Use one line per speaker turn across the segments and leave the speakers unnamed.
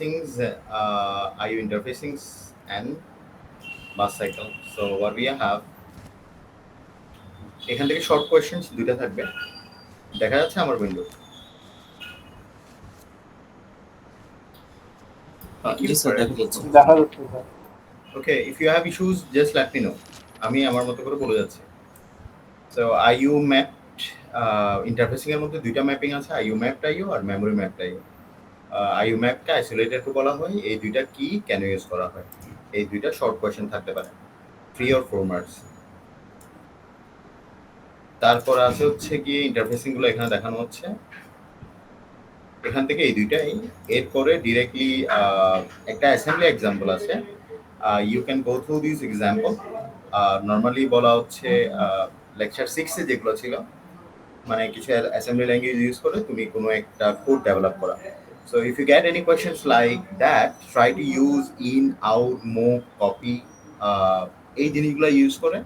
things IO interfacings and bus cycle. So what we have এখান থেকে short questions দুইটা থাকবে দেখা যাচ্ছে আমার উইন্ডো
জি স্যার দেখা যাচ্ছে।
দেখা যাচ্ছে sir.
Okay if you have issues just let me know আমি আমার মতো করে বলে যাচ্ছি সো আইইউ ম্যাপ ইন্টারফেসিং এর মধ্যে দুইটা ম্যাপিং আছে আইইউ ম্যাপড আইইউ আর মেমরি ম্যাপড আইইউ আইইউ ম্যাপকে আইসোলেটেড বলা হয় এই দুইটা কি কেন ইউজ করা হয় এই দুইটা শর্ট কোয়েশ্চেন থাকতে পারে 3 or 4 মার্কস তারপর আছে হচ্ছে কি ইন্টারফেসিং গুলো এখানে দেখানো হচ্ছে এখান থেকে এই দুইটাই এরপরে ডিরেক্টলি একটা অ্যাসেম্বলি এক্সাম্পল আছে you can go through this example normally বলা হচ্ছে লেকচার 6 এ যেগুলো ছিল মানে কিছু অ্যাসেম্বলি ল্যাঙ্গুয়েজ ইউজ করে তুমি কোনো একটা কোড ডেভেলপ করা so if you get any questions like that try to use in out move copy এই জিনিসগুলো ইউজ করে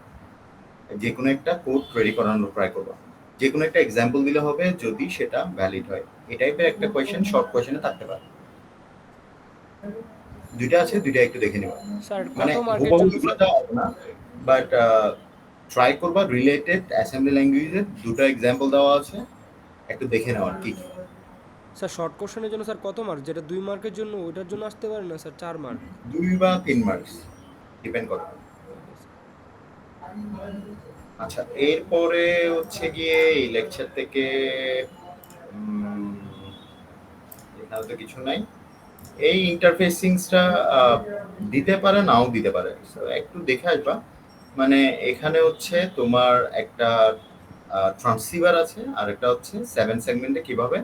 যে কোনো একটা কোড রেডি করানোর ট্রাই করবো যে কোনো একটা এক্সাম্পল দিলে হবে যদি সেটা ভ্যালিড হয় এই টাইপের একটা কোয়েশ্চেন শর্ট কোয়েশ্চেনে থাকতে পারে দুইটা আছে দুইটা একটু দেখে নিবা মানে হুবহুগুলোটা হবে না বাট ট্রাই করবা রিলেটেড অ্যাসেম্বলি ল্যাঙ্গুয়েজের দুটো এক্সাম্পল দেওয়া আছে একটু দেখে নেওয়ার কি
স্যার শর্ট কোশ্চেনের জন্য স্যার কত মার্ক যেটা 2 মার্কের জন্য ওইটার জন্য আসতে পারে না স্যার 4 মার্ক
2 বা 3 মার্কস ডিপেন্ড করে আচ্ছা এরপরে হচ্ছে গিয়ে এই লেকচার থেকে এখানে তো কিছু নাই এই ইন্টারফেসিংসটা দিতে পারে নাও দিতে পারে একটু দেখে আসবা মানে এখানে হচ্ছে তোমার একটা ট্রান্সসিভার আছে আর একটা হচ্ছে 7 সেগমেন্টে কিভাবে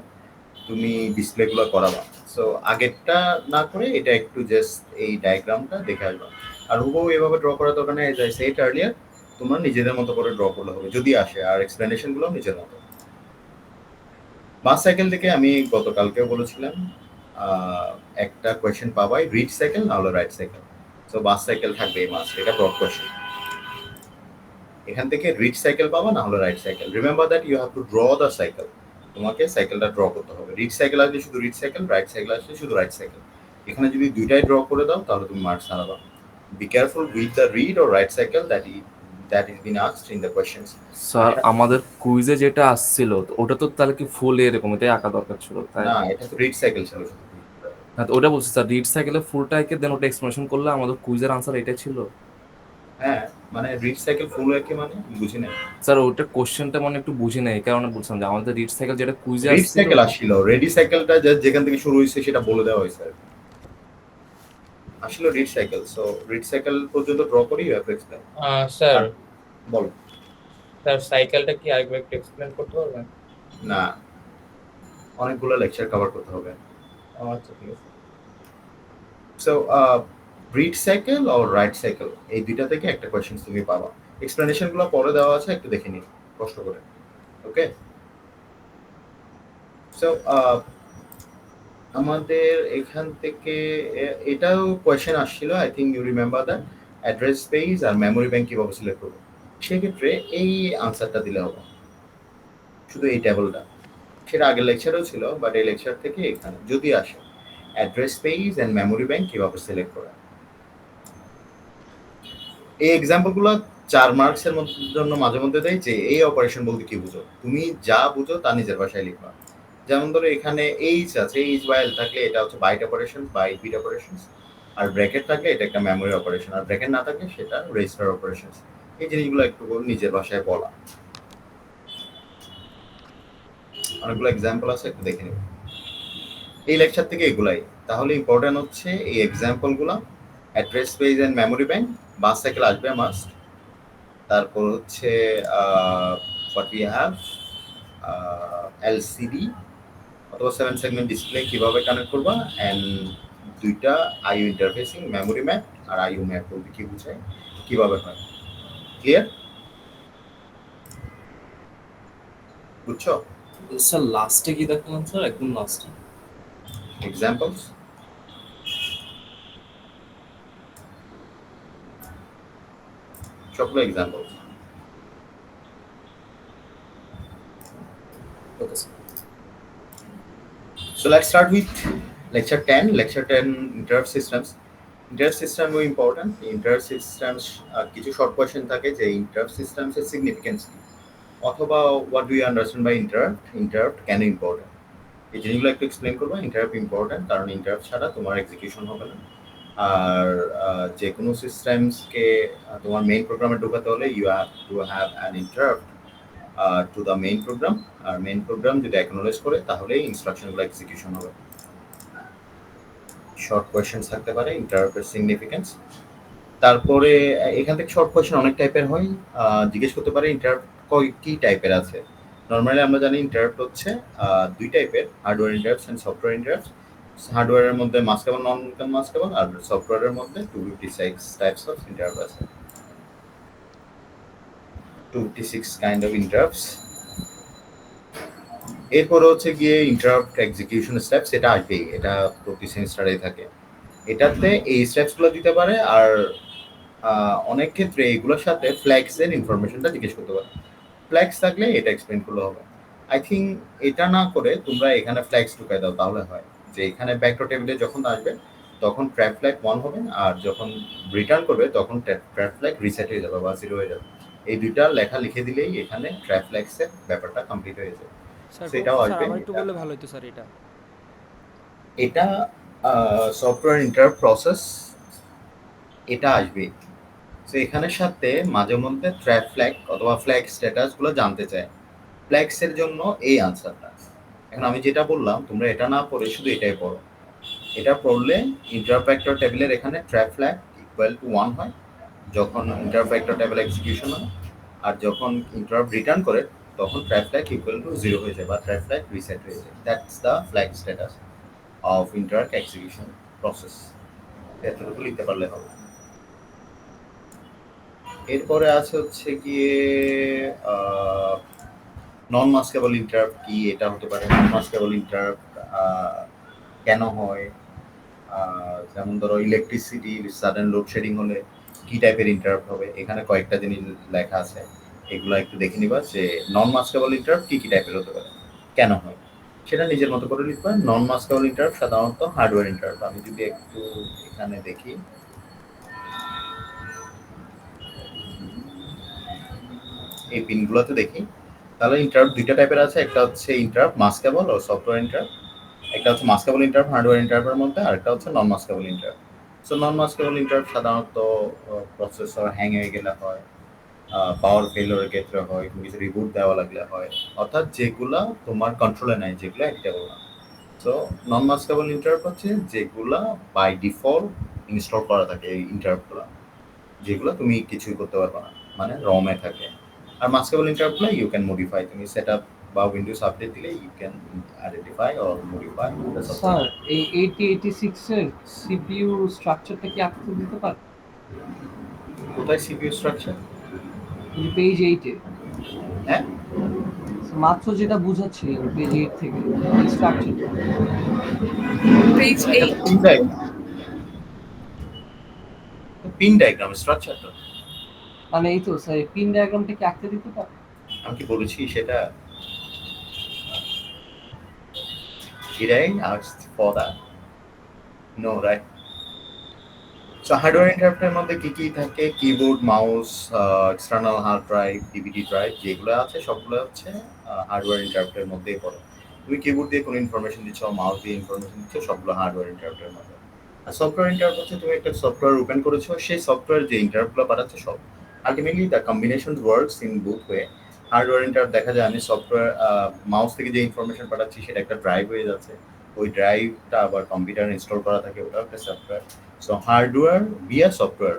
তুমি ডিসপ্লেগুলো করাবা সো আগেরটা না করে এটা একটু জাস্ট এই ডায়াগ্রামটা দেখে আসবা আর হুবহু এভাবে ড্র করার দরকার নেই যাই সেট আর্লিয়ার তোমরা নিজেদের মতো করে ড্র করলে হবে যদি আসে আর এক্সপ্লেনেশনগুলো নিজের মতো বাস সাইকেল থেকে আমি গতকালকেও বলেছিলাম একটা কোয়েশ্চেন পাবাই রিড সাইকেল না হলে write cycle so bus cycle থাকবে এই মাস এটা ব্রড কোয়েশ্চেন এখান থেকে রিড সাইকেল পাবা না হলে write cycle remember that you have to draw the cycle তোমাকে সাইকেলটা ড্র করতে হবে রিড সাইকেল আসলে শুধু রিড সাইকেল রাইট সাইকেল আসলে শুধু রাইট সাইকেল এখানে যদি দুইটাই ড্র করে দাও তাহলে তুমি মার্কস হারাবা be careful with the read or write cycle that is been asked in the questions
sir আমাদের কুইজে যেটা আসছিল ওটা তো তাহলে কি ফুল এরকম এটাই আঁকা দরকার ছিল তাই
না এটা তো রিড সাইকেল ছিল
হ্যাঁ তো ওটা বলছি স্যার রিড সাইকেলে ফুলটা এঁকে দেন ওটা এক্সপ্লেনেশন করলে আমাদের কুইজের আনসার এটাই ছিল
হ্যাঁ মানে রিড সাইকেল ফুল একে মানে বুঝি না
স্যার ওটা কোশ্চেনটা মানে একটু বুঝি নাই এই কারণে বলছিলাম যে আমাদের রিড সাইকেল যেটা কুইজে
রিড সাইকেল আসছিল রেডি সাইকেলটা যেখান থেকে শুরু হয়েছে সেটা বলে দেওয়া হয়েছে আসলে read cycle so read cycle পর্যন্ত ড্র করি you have to explain
sir
বলো
স্যার সাইকেলটা কি আরেকবার একটু এক্সপ্লেইন করতে পারবেন
না অনেকগুলো লেকচার কভার করতে হবে
আচ্ছা ঠিক আছে
সো রিড সাইকেল আর রাইট সাইকেল এই দুইটা থেকে একটা কোশ্চেন তুমি পাবা এক্সপ্লেনেশনগুলো পরে দেওয়া আছে একটু দেখে নিন কষ্ট করে ওকে সো আমাদের এখান থেকে এটাও কোয়েশ্চেন আসছিল I think you remember that address space আর মেমোরি ব্যাংক কিভাবে সিলেক্ট করবো সেক্ষেত্রে এই আনসারটা দিলে হবে শুধু এই টেবলটা সেটা আগের লেকচারেও ছিল বাট এই লেকচার থেকে এখানে যদি আসে address space and memory bank কিভাবে সিলেক্ট করা এই এক্সাম্পলগুলো 4 মার্কসের জন্য মাঝে মধ্যে দেয় যে এই অপারেশন বলতে কি বুঝো তুমি যা বুঝো তা নিজের ভাষায় লিখবা যেমন ধরো এখানে এইচ আছে এইচ বাই এল থাকলে এটা হচ্ছে byte operation byte bit operation আর ব্র্যাকেট থাকলে এটা একটা মেমোরি অপারেশন আর ব্র্যাকেট না থাকলে সেটা রেজিস্টার অপারেশন এই জিনিসগুলো একটু নিজের ভাষায় বলা অনেকগুলো এক্সাম্পল আছে একটু দেখে নেব এই লেকচার থেকে এগুলাই তাহলে ইম্পর্টেন্ট হচ্ছে এই এক্সাম্পলগুলো address space and memory bank bus cycle আসবে মাস্ট তারপর হচ্ছে হোয়াট উই হ্যাভ এলসিডি অথবা 7 সেগমেন্ট ডিসপ্লে কিভাবে কানেক্ট করবা এন্ড দুইটা আইও ইন্টারফেসিং মেমোরি ম্যাপ আর আইও ম্যাপ বলতে কি বোঝায় কিভাবে হয় ক্লিয়ার বুঝছো
স্যার লাস্টে কি দেখালাম স্যার একদম লাস্টে
examples couple of examples
okay sir
so let's start with lecture 10 interrupt systems. Interrupt system is important. Interrupt systems কিছু short question থাকে যে interrupt systems এর significance কি, অথবা what do you understand by interrupt কেন important, এই জিনিসগুলো একটু এক্সপ্লেন করবো। ইন্টারাপ্ট ইম্পর্টেন্ট কারণ ইন্টারাপ্ট ছাড়া তোমার এক্সিকিউশন হবে না। আর যে কোনো সিস্টেমসকে তোমার মেইন প্রোগ্রামে ঢোকাতে হলে you have to have an interrupt to the main program. আর মেইন প্রোগ্রাম যদি অ্যাকনোলেজ করে তাহলে ইনস্ট্রাকশনগুলো এক্সিকিউশন হবে। শর্ট কোয়েশ্চেন থাকতে পারে ইন্টারাপ্টের সিগনিফিকেন্স। তারপরে এখান থেকে শর্ট কোয়েশ্চেন অনেক টাইপের হয়, জিজ্ঞেস করতে পারে ইন্টারাপ্ট কি টাইপের আছে। নর্মালি আমরা জানি ইন্টারাপ্ট হচ্ছে দুই টাইপের, hardware interrupts and software interrupts. হার্ডওয়্যারের মধ্যে মাস্কেবল, নন মাস্কেবল, আর সফটওয়্যারের মধ্যে 256 টাইপস অফ ইন্টারাপ্ট আছে, 256 কাইন্ড অফ ইন্টারাপ্টস। এরপরে হচ্ছে গিয়ে ইন্টারাপ্ট এক্সিকিউশন স্টেপস, এটা আসবেই, এটা প্রতি সেমিস্টারেই থাকে। এটাতে এই স্টেপসগুলো দিতে পারে, আর অনেক ক্ষেত্রে এগুলোর সাথে ফ্ল্যাগসের ইনফরমেশনটা জিজ্ঞেস করতে পারে। ফ্ল্যাগস থাকলে এটা এক্সপ্লেন করলে হবে। আই থিঙ্ক এটা না করে তোমরা এখানে ফ্ল্যাগস ঢুকাই দাও, তাহলে হয় যে এখানে ব্যাকড্রপ টেবিলে যখন আসবে তখন ট্র্যাপ ফ্ল্যাগ 1 হবে, আর যখন রিটার্ন করবে তখন ট্র্যাপ ফ্ল্যাগ রিসেট হয়ে যাবে বা 0 হয়ে যাবে। এই দুইটা লেখা লিখে দিলেই এখানে ট্র্যাপ ফ্ল্যাগসের ব্যাপারটা কমপ্লিট হয়ে যাবে।
স্যার
সেটাও
স্যার
আসবে।
আবার একটু বললে ভালো হতো স্যার।
এটা সফটওয়্যার ইন্টারাপ্ট প্রসেস, এটা আসবে। তো এখানের সাথে মাঝে মধ্যে ট্র্যাপ ফ্ল্যাগ অথবা ফ্ল্যাগ স্ট্যাটাসগুলো জানতে চায়। ফ্ল্যাগসের জন্য এই আনসারটা। এখন আমি যেটা বললাম তোমরা এটা না পড়ে শুধু এটাই পড়ো। এটা পড়লে ইন্টারাপ্ট ভেক্টর টেবিলের এখানে ট্র্যাপ ফ্ল্যাগ ইকুয়াল টু 1 হয় যখন ইন্টারাপ্ট ভেক্টর টেবিল এক্সিকিউশন হয়, আর যখন ইন্টারাপ্ট রিটার্ন করে তখন ট্র্যাপ ফ্ল্যাগ ইকুয়াল টু 0 হয়ে যায় বা ট্র্যাপ ফ্ল্যাগ রিসেট হয়ে যায়। That's the flag status of interrupt execution process. এতটুকু লিখতে পারলে হবে। এরপরে আছে হচ্ছে গিয়ে নন মাস্কেবল ইন্টারাপ্ট কি, এটা হতে পারে নন মাস্কেবল ইন্টারাপ্ট কেন হয়, যেমন ধরো ইলেকট্রিসিটি সাডেন লোডশেডিং হলে কি টাইপের ইন্টারাপ্ট হবে। এখানে কয়েকটা জিনিস লেখা আছে, এগুলো একটু দেখে নিবা যে নন মাস্কেবল ইন্টারাপ্ট কি টাইপের হতে পারে, কেন হয়, সেটা নিজের মতো করে লিখবা। নন মাস্কেবল ইন্টারাপ্ট সাধারণত হার্ডওয়্যার ইন্টারাপ্ট। আমি যদি একটু এখানে দেখি, এই পিনগুলোতে দেখি, তাহলে ইন্টারাপ্ট দুইটা টাইপের আছে। একটা হচ্ছে ইন্টারাপ্ট মাস্কেবল ও সফটওয়্যার ইন্টারাপ্ট। একটা হচ্ছে মাস্কেবল ইন্টারাপ্ট হার্ডওয়্যার ইন্টারাপ্টের মধ্যে, আর একটা হচ্ছে নন মাস্কেবল ইন্টারাপ্ট। সো নন মাস্কেবল ইন্টারাপ্ট সাধারণত প্রসেসর হ্যাং হয়ে গেলে হয়, পাওয়ার ফেলিওরের ক্ষেত্রে হয়, কিছু রিবুট দেওয়া লাগলে হয়, অর্থাৎ যেগুলা তোমার কন্ট্রোলে নাই, যেগুলো এডিটেবল না। সো নন মাস্কেবল ইন্টারাপ্ট হচ্ছে যেগুলা বাই ডিফল্ট ইনস্টল করা থাকে, এই ইন্টারাপ্টগুলো যেগুলো তুমি কিছুই করতে পারবে না, মানে রমে থাকে। আর মাস্কেবল ইন্টারাপ্টগুলো ইউ ক্যান মডিফাই, তুমি সেট আপ বা উইন্ডোজ আপডেট দিলে you can identify or modify.
Sir এই 8086 এর সিপিইউ স্ট্রাকচারটা কি আপনি দিতে পারেন?
কোথায় সিপিইউ স্ট্রাকচার?
এই পেজ 8 এ
হ্যাঁ,
মাত্র যেটা বুঝাচ্ছিলেন পেজ 8 থেকে স্ট্রাকচার
পেজ 8
পিন ডায়াগ্রাম স্ট্রাকচারটা
মানে এই তো স্যার পিন ডায়াগ্রামটা কি আঁকতে দিতে পারেন?
আমি কি বলেছি সেটা? Did I ask for that? No, right? So hardware ইন্টারাপ্টের মধ্যে কি কি থাকে? Keyboard, mouse, external hard drive, DVD drive, যেগুলো আছে সবগুলো হচ্ছে হার্ডওয়্যার ইন্টারাপ্টের মধ্যেই পড়ে। তুমি কিবোর্ড দিয়ে কোনো ইনফরমেশন দিচ্ছ, মাউস দিয়ে ইনফরমেশন দিচ্ছ, সবগুলো হার্ডওয়্যার ইন্টারাপ্টের মধ্যে। আর সফটওয়্যার ইন্টারাপ্ট হচ্ছে তুমি একটা সফটওয়্যার ওপেন করেছো, সেই সফটওয়্যার যে ইন্টারাপ্টগুলো পাঠাচ্ছে সব। Ultimately the combination works in booth way. Hardware interrupt দেখা যায় আমি সফটওয়্যার মাউস থেকে যে ইনফরমেশন পাঠাচ্ছি সেটা একটা ড্রাইভ হয়ে যাচ্ছে, ওই ড্রাইভটা আবার কম্পিউটার ইনস্টল করা থাকে, ওটাও একটা software. So hardware via software,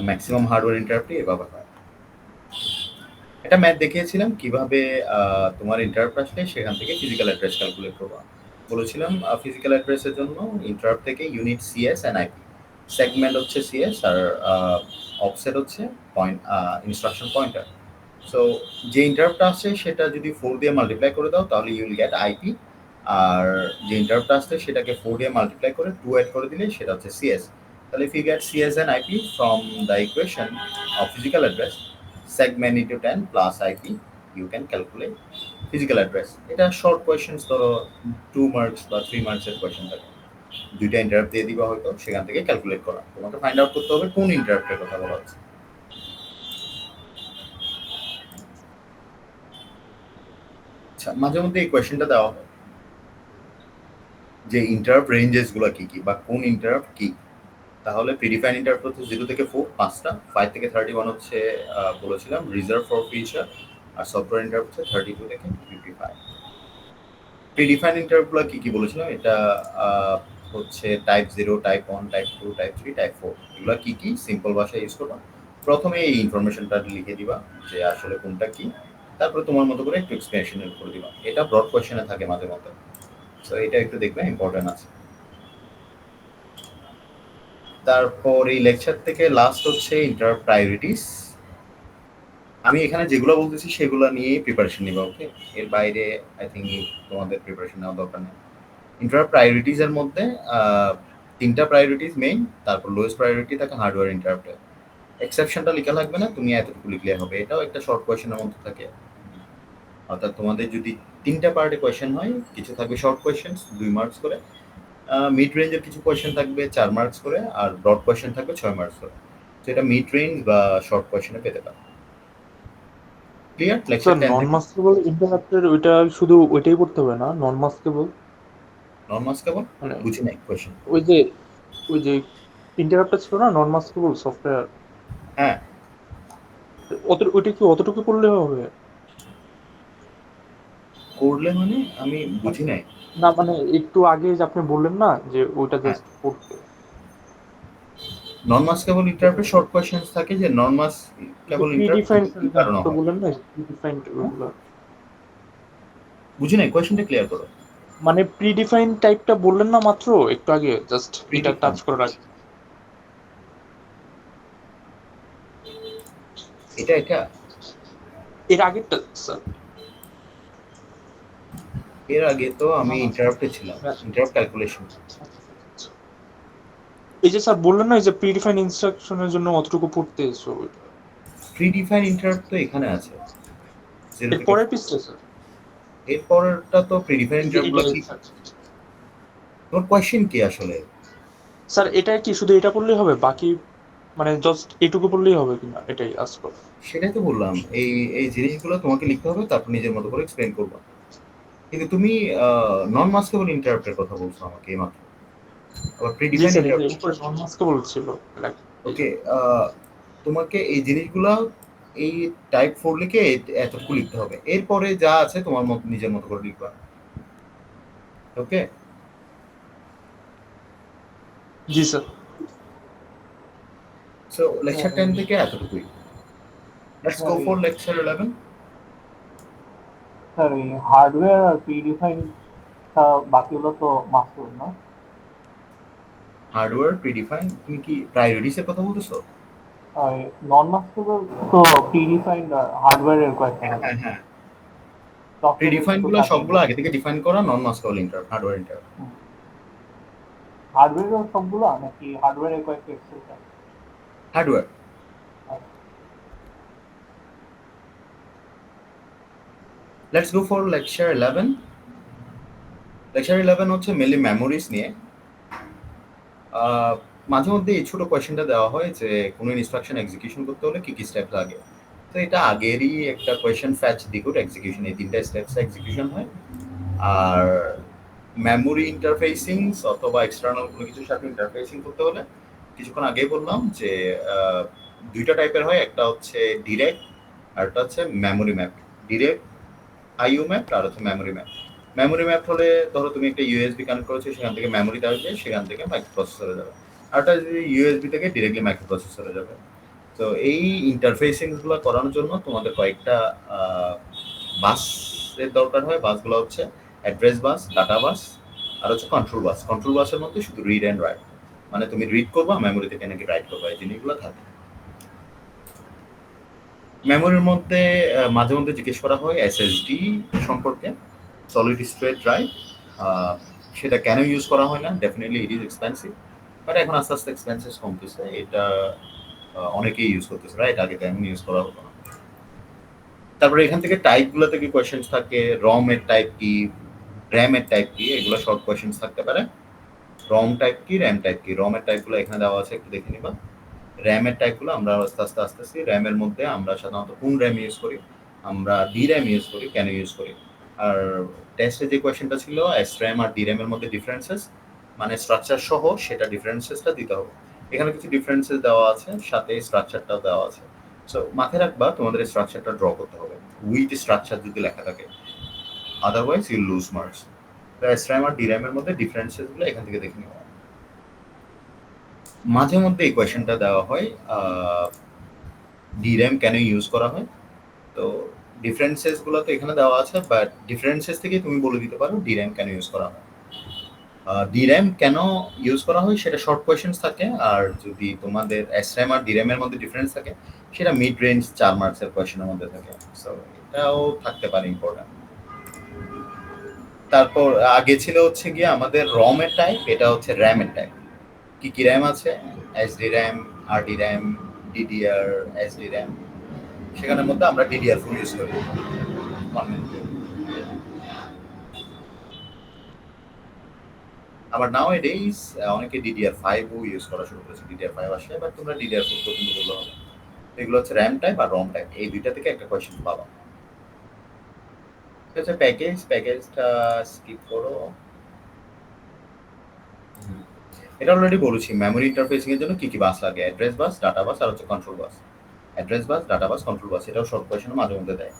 maximum hardware ইন্টারাপ্টই এভাবে হয়। এটা ম্যাথ দেখিয়েছিলাম কিভাবে তোমার ইন্টারাপ্ট আসলে সেখান থেকে ফিজিক্যাল অ্যাড্রেস ক্যালকুলেট করবা। বলেছিলাম ফিজিক্যাল অ্যাড্রেসের জন্য ইন্টারাপ্ট থেকে unit CS and IP, segment হচ্ছে সিএস আর অফসেট হচ্ছে পয়েন্ট, ইনস্ট্রাকশন পয়েন্টার। সো যে ইন্টারাপ্টটা আসছে সেটা যদি 4 দিয়ে মাল্টিপ্লাই করে দাও তাহলে ইউ উইল গেট আইপি, আর যে ইন্টারাপ্টটা আসছে সেটাকে 4 দিয়ে মাল্টিপ্লাই করে 2 অ্যাড করে দিলে সেটা হচ্ছে সিএস। তাহলে if you get CS and IP from the equation of physical address, segment into 10 plus IP, you can calculate physical address, এটা শর্ট কোয়েশ্চেন্স, ধরো 2 মার্কস বা 3 মার্কসের কোয়েশ্চেন থাকে, দুইটা ইন্টারাপ্ট দিয়ে দিবা হয়তো, সেখান থেকে ক্যালকুলেট করা, তোমাকে ফাইন্ড আউট করতে হবে কোন ইন্টারাপ্টের কথা বলা হচ্ছে। আচ্ছা, মাঝে মধ্যে এই কোয়েশ্চেনটা দেওয়া হয় যে ইন্টারাপ্ট রেঞ্জেস গুলো কি কি বা কোন ইন্টারাপ্ট কি। তাহলে প্রিডিফাইন ইন্টারাপ্ট হচ্ছে 0 থেকে 4 5টা, 5 থেকে 31 হচ্ছে বলেছিলাম রিজার্ভ ফর ফিউচার, আর সফটওয়্যার ইন্টারাপ্ট হচ্ছে 32 থেকে 55। প্রিডিফাইন ইন্টারাপ্ট গুলো কি কি বলেছিলাম, এটা হচ্ছে type 0, type 1, type 2, type 3, type 4, এগুলো কি কি সিম্পল ভাষায় ইউজ করবা। প্রথমে এই ইনফরমেশনটা লিখে দিবা যে আসলে কোনটা কি, তারপরে তোমার মতো করে একটু এক্সপ্লেনেশন করে দিবা। এটা ব্রড কোয়েশ্চেনে থাকে মাঝে মধ্যে, সো এটা একটু দেখবে, ইম্পর্টেন্ট আছে। তারপর এই লেকচার থেকে লাস্ট হচ্ছে ইন্টার প্রায়োরিটিস। আমি এখানে যেগুলো বলতেছি সেগুলো নিয়েই প্রিপারেশন নিবা, ওকে? এর বাইরে আই থিঙ্ক তোমাদের প্রিপারেশন নেওয়ার দরকার নেই। ইন্টার প্রায়োরিটিস এর মধ্যে তিনটা প্রায়োরিটিস মেইন, তারপর লোয়েস্ট প্রায়োরিটি থাকে হার্ডওয়্যার ইন্টারাপ্টে। এক্সেপশনটা লেখা লাগবে না, তুমি এতটুকু লিখলে হবে। এটাও একটা শর্ট কোয়েশ্চেনের মধ্যে থাকে, অর্থাৎ তোমাদের যদি তিনটা পার্টে কোয়েশ্চেন হয়, কিছু থাকবে শর্ট কোয়েশ্চেন 2 মার্কস করে, মিড রেঞ্জের কিছু কোয়েশ্চেন থাকবে 4 মার্কস করে, আর ব্রড কোয়েশ্চেন থাকবে 6 মার্কস করে। তো এটা মিড রেঞ্জ বা শর্ট কোয়েশ্চেনে পেতে পারো। ক্লিয়ার? লেকচার
স্যার
10
নন
থেকে
মাস্কেবল ইন্টারাপ্টের ওইটা শুধু ওইটাই পড়তে হবে না, নন মাস্কেবল
নন মাস্কেবল
মানে
বুঝি নাই কোয়েশ্চেন।
ওই যে ইন্টারাপ্টটা ছিল না নন মাস্কেবল সফটওয়্যার,
হ্যাঁ,
ওইটা কি অতটুকু পড়লে হবে?
করলে মানে আমি বুঝি নাই।
না মানে একটু আগে যে আপনি বললেন না যে ওইটা
হ্যাঁ,
জাস্ট পড়তে,
নন মাস্কেবল ইন্টারাপ্টে শর্ট কোয়েশ্চেন্স থাকে যে নন মাস্কেবল ইন্টারাপ্ট
প্রিডিফাইন্ড
কি কারণে
তো
হয়।
বললেন না প্রিডিফাইন্ড ওইগুলো,
বুঝি নাই, কোয়েশ্চেনটা ক্লিয়ার করো।
মানে প্রিডিফাইন্ড টাইপটা বললেন না মাত্র একটু আগে, জাস্ট এটা টাচ
প্রিডিফাইন,
করার আগে।
এটা এটা
এর আগেরটা স্যার,
এর আগে তো আমি ইন্টারাপ্টে ছিলাম, ইন্টারাপ্ট ক্যালকুলেশন।
এই যে স্যার বললেন না এই যে প্রিডিফাইন্ড ইনস্ট্রাকশনের জন্য অতটুকু পড়তে, সো
প্রিডিফাইন ইন্টারাপ্ট তো এখানে আছে 0
এর
থেকে
পরের পিসটা স্যার,
এরপরটা তো প্রিডিফাইন
এই যে
ইন্টারাপ্ট
এটা
কি। তোমার কোয়েশ্চেন কি আসলে?
স্যার এটা কি শুধু এটা পড়লেই হবে, বাকি মানে জাস্ট এটুকু পড়লেই হবে কিনা এটাই আস্ক কর।
সেটাই তো বললাম, এই এই জিনিসগুলো তোমাকে লিখতে হবে, তারপর নিজের মতো করে এক্সপ্লেন করবা। কিন্তু তুমি নন মাস্কেবল ইন্টারাপ্টের কথা বলছো আমাকে এইমাত্র, আবার
জি
প্রিডিফাইন
স্যার,
ইন্টারাপ্ট।
এর উপরে নন মাস্কেবল ছিল।
ওকে, তোমাকে এই জিনিসগুলা এই টাইপ 4 লিখে এতটুকু লিখতে হবে, এরপরে যা আছে তোমার মত নিজের মতো করে লিখবা, ওকে?
জি স্যার।
সো লেকচার 10 থেকে এতটুকুই। Let's go for lecture 11।
Sir এই হার্ডওয়্যার আর প্রিডিফাইন বাকিগুলো তো মাস্টার না?
হার্ডওয়্যার প্রিডিফাইন, তুমি কি প্রায়োরিটিসের কথা বলতেছো?
আর নন মাস্টারের তো প্রিডিফাইন্ড আর হার্ডওয়্যারের কয়েকটা
হ্যাঁ
হবে।
হ্যাঁ,
সফটওয়্যারের
প্রিডিফাইন
তো
গুলো
থাকেই।
সবগুলো আগে থেকে ডিফাইন করা, নন মাস্কেবল ইন্টারাপ্ট, হার্ডওয়্যার ইন্টারাপ্ট।
হার্ডওয়্যারের সবগুলো নাকি হার্ডওয়্যারের কয়েকটা exception?
Hardware. Let's go for lecture 11। Lecture 11 হচ্ছে মেনলি মেমোরিজ নিয়ে। মাঝে মধ্যে এই ছোট কোয়েশ্চেনটা দেওয়া হয় যে কোনো ইনস্ট্রাকশন এক্সিকিউশন করতে হলে কি কি স্টেপ লাগে। তো এটা আগেরই একটা কোয়েশ্চেন, ফ্যাচ, ডিকোড, এক্সিকিউশন, এই তিনটা স্টেপস এক্সিকিউশন হয়। আর মেমোরি ইন্টারফেসিং অথবা এক্সটার্নাল কোনো কিছুর সাথে ইন্টারফেসিং করতে হলে কিছুক্ষণ আগেই বললাম যে দুইটা টাইপের হয়, একটা হচ্ছে ডিরেক্ট আর একটা হচ্ছে মেমোরি ম্যাপ। ডিরেক্ট আইও ম্যাপ আর হচ্ছে মেমোরি ম্যাপ। মেমোরি ম্যাপ হলে ধরো তুমি একটা ইউএসবি কানেক্ট করেছো, সেখান থেকে মেমোরিতে আসবে, সেখান থেকে মাইক্রোপ্রসেসরে যাবে। আরটা যদি ইউএসবি থেকে ডিরেক্টলি মাইক্রোপ্রসেসরে যাবে। তো এই ইন্টারফেসিংগুলো করানোর জন্য তোমাদের কয়েকটা বাসের দরকার হয়। বাসগুলো হচ্ছে অ্যাড্রেস বাস, ডাটা বাস, আর হচ্ছে কন্ট্রোল বাস। কন্ট্রোল বাসের মধ্যে শুধু রিড অ্যান্ড রাইট, মানে তুমি রিড করবা, মেমোরি থেকে নাকি রাইট করবা, এই জিনিসগুলো থাকে। মেমোরির মধ্যে মাঝে মধ্যে জিজ্ঞেস করা হয় এসএসডি সম্পর্কে, সলিড স্টেট ড্রাইভ। সেটা কেন ইউজ করা হয় না? Definitely it is expensive, but এখন আস্তে আস্তে এক্সপেন্সেস কমতেছে, এটা অনেকেই ইউজ করতেছে, রাইট? আগে তেমন ইউজ করা হতো না। তারপরে এখান থেকে টাইপগুলো থেকে কোয়েশ্চেন থাকে, রম এর টাইপ কি, র্যাম এর টাইপ কি, এগুলো শর্ট কোয়েশ্চেন থাকতে পারে। রম টাইপ কি, র্যাম টাইপ কি, রম এর টাইপগুলো এখানে দেওয়া আছে, একটু দেখে নিবা। র্যামের টাইপগুলো আমরা আস্তে আস্তে আসতেছি। র্যামের মধ্যে আমরা সাধারণত কোন র্যাম ইউজ করি, আমরা ডি র্যাম ইউজ করি, কেন ইউজ করি। আর টেস্টে যে কোয়েশ্চেনটা ছিল এস র্যাম আর ডি র্যামের মধ্যে ডিফারেন্সেস, মানে স্ট্রাকচার সহ সেটা ডিফারেন্সেসটা দিতে হবে। এখানে কিছু ডিফারেন্সেস দেওয়া আছে, সাথে স্ট্রাকচারটাও দেওয়া আছে। সো মাথায় রাখবা তোমাদের স্ট্রাকচারটা ড্র করতে হবে উইথ স্ট্রাকচার যদি লেখা থাকে, আদারওয়াইজ ইউ লুজ মার্কস। তো এস র্যাম আর ডি র্যামের মধ্যে ডিফারেন্সেসগুলো এখান থেকে দেখে নেওয়া। মাঝে মধ্যে এই কোয়েশ্চেনটা দেওয়া হয় ডির্যাম কেন ইউজ করা হয়। তো ডিফারেন্সেস গুলো তো এখানে দেওয়া আছে, বাট ডিফারেন্সেস থেকে তুমি বলে দিতে পারো ডির্যাম কেন ইউজ করা হয়। ডির্যাম কেন ইউজ করা হয় সেটা শর্ট কোয়েশ্চেন থাকে, আর যদি তোমাদের এসর্যাম আর ডির্যামের মধ্যে ডিফারেন্স থাকে সেটা মিড রেঞ্জ 4 মার্কসের কোয়েশ্চেনের মধ্যে থাকে। সো এটাও থাকতে পারে ইম্পর্টেন্ট। তারপর আগে ছিল হচ্ছে গিয়ে আমাদের রম এর টাইপ, এটা হচ্ছে র্যাম এর টাইপ। কি কি র্যাম আছে, SD RAM, RD RAM, DDR, SD RAM. সেখানের মধ্যে আমরা ডিডিআর ফুল ইউজ করি। আবার নাও এডেইস অনেকে ডিডিআর 5 ও ইউজ করা শুরু করেছে, ডিডিআর 5 আসে, বাট তোমরা ডিডিআর 4 পর্যন্ত বললে হবে। এগুলো হচ্ছে র্যাম টাইপ আর রম টাইপ, এই দুইটা থেকে একটা কোয়েশ্চেন পাবা। ঠিক আছে, প্যাকেজটা স্কিপ করো। এটা অলরেডি বলেছি, মেমোরি ইন্টারফেসিং এর জন্য কি কি বাস লাগে, অ্যাড্রেস বাস, ডাটা বাস আর হচ্ছে কন্ট্রোল বাস। অ্যাড্রেস বাস, ডাটা বাস, কন্ট্রোল বাস, এটাও শর্ট কোয়েশ্চেন মাঝে মধ্যে দেয়।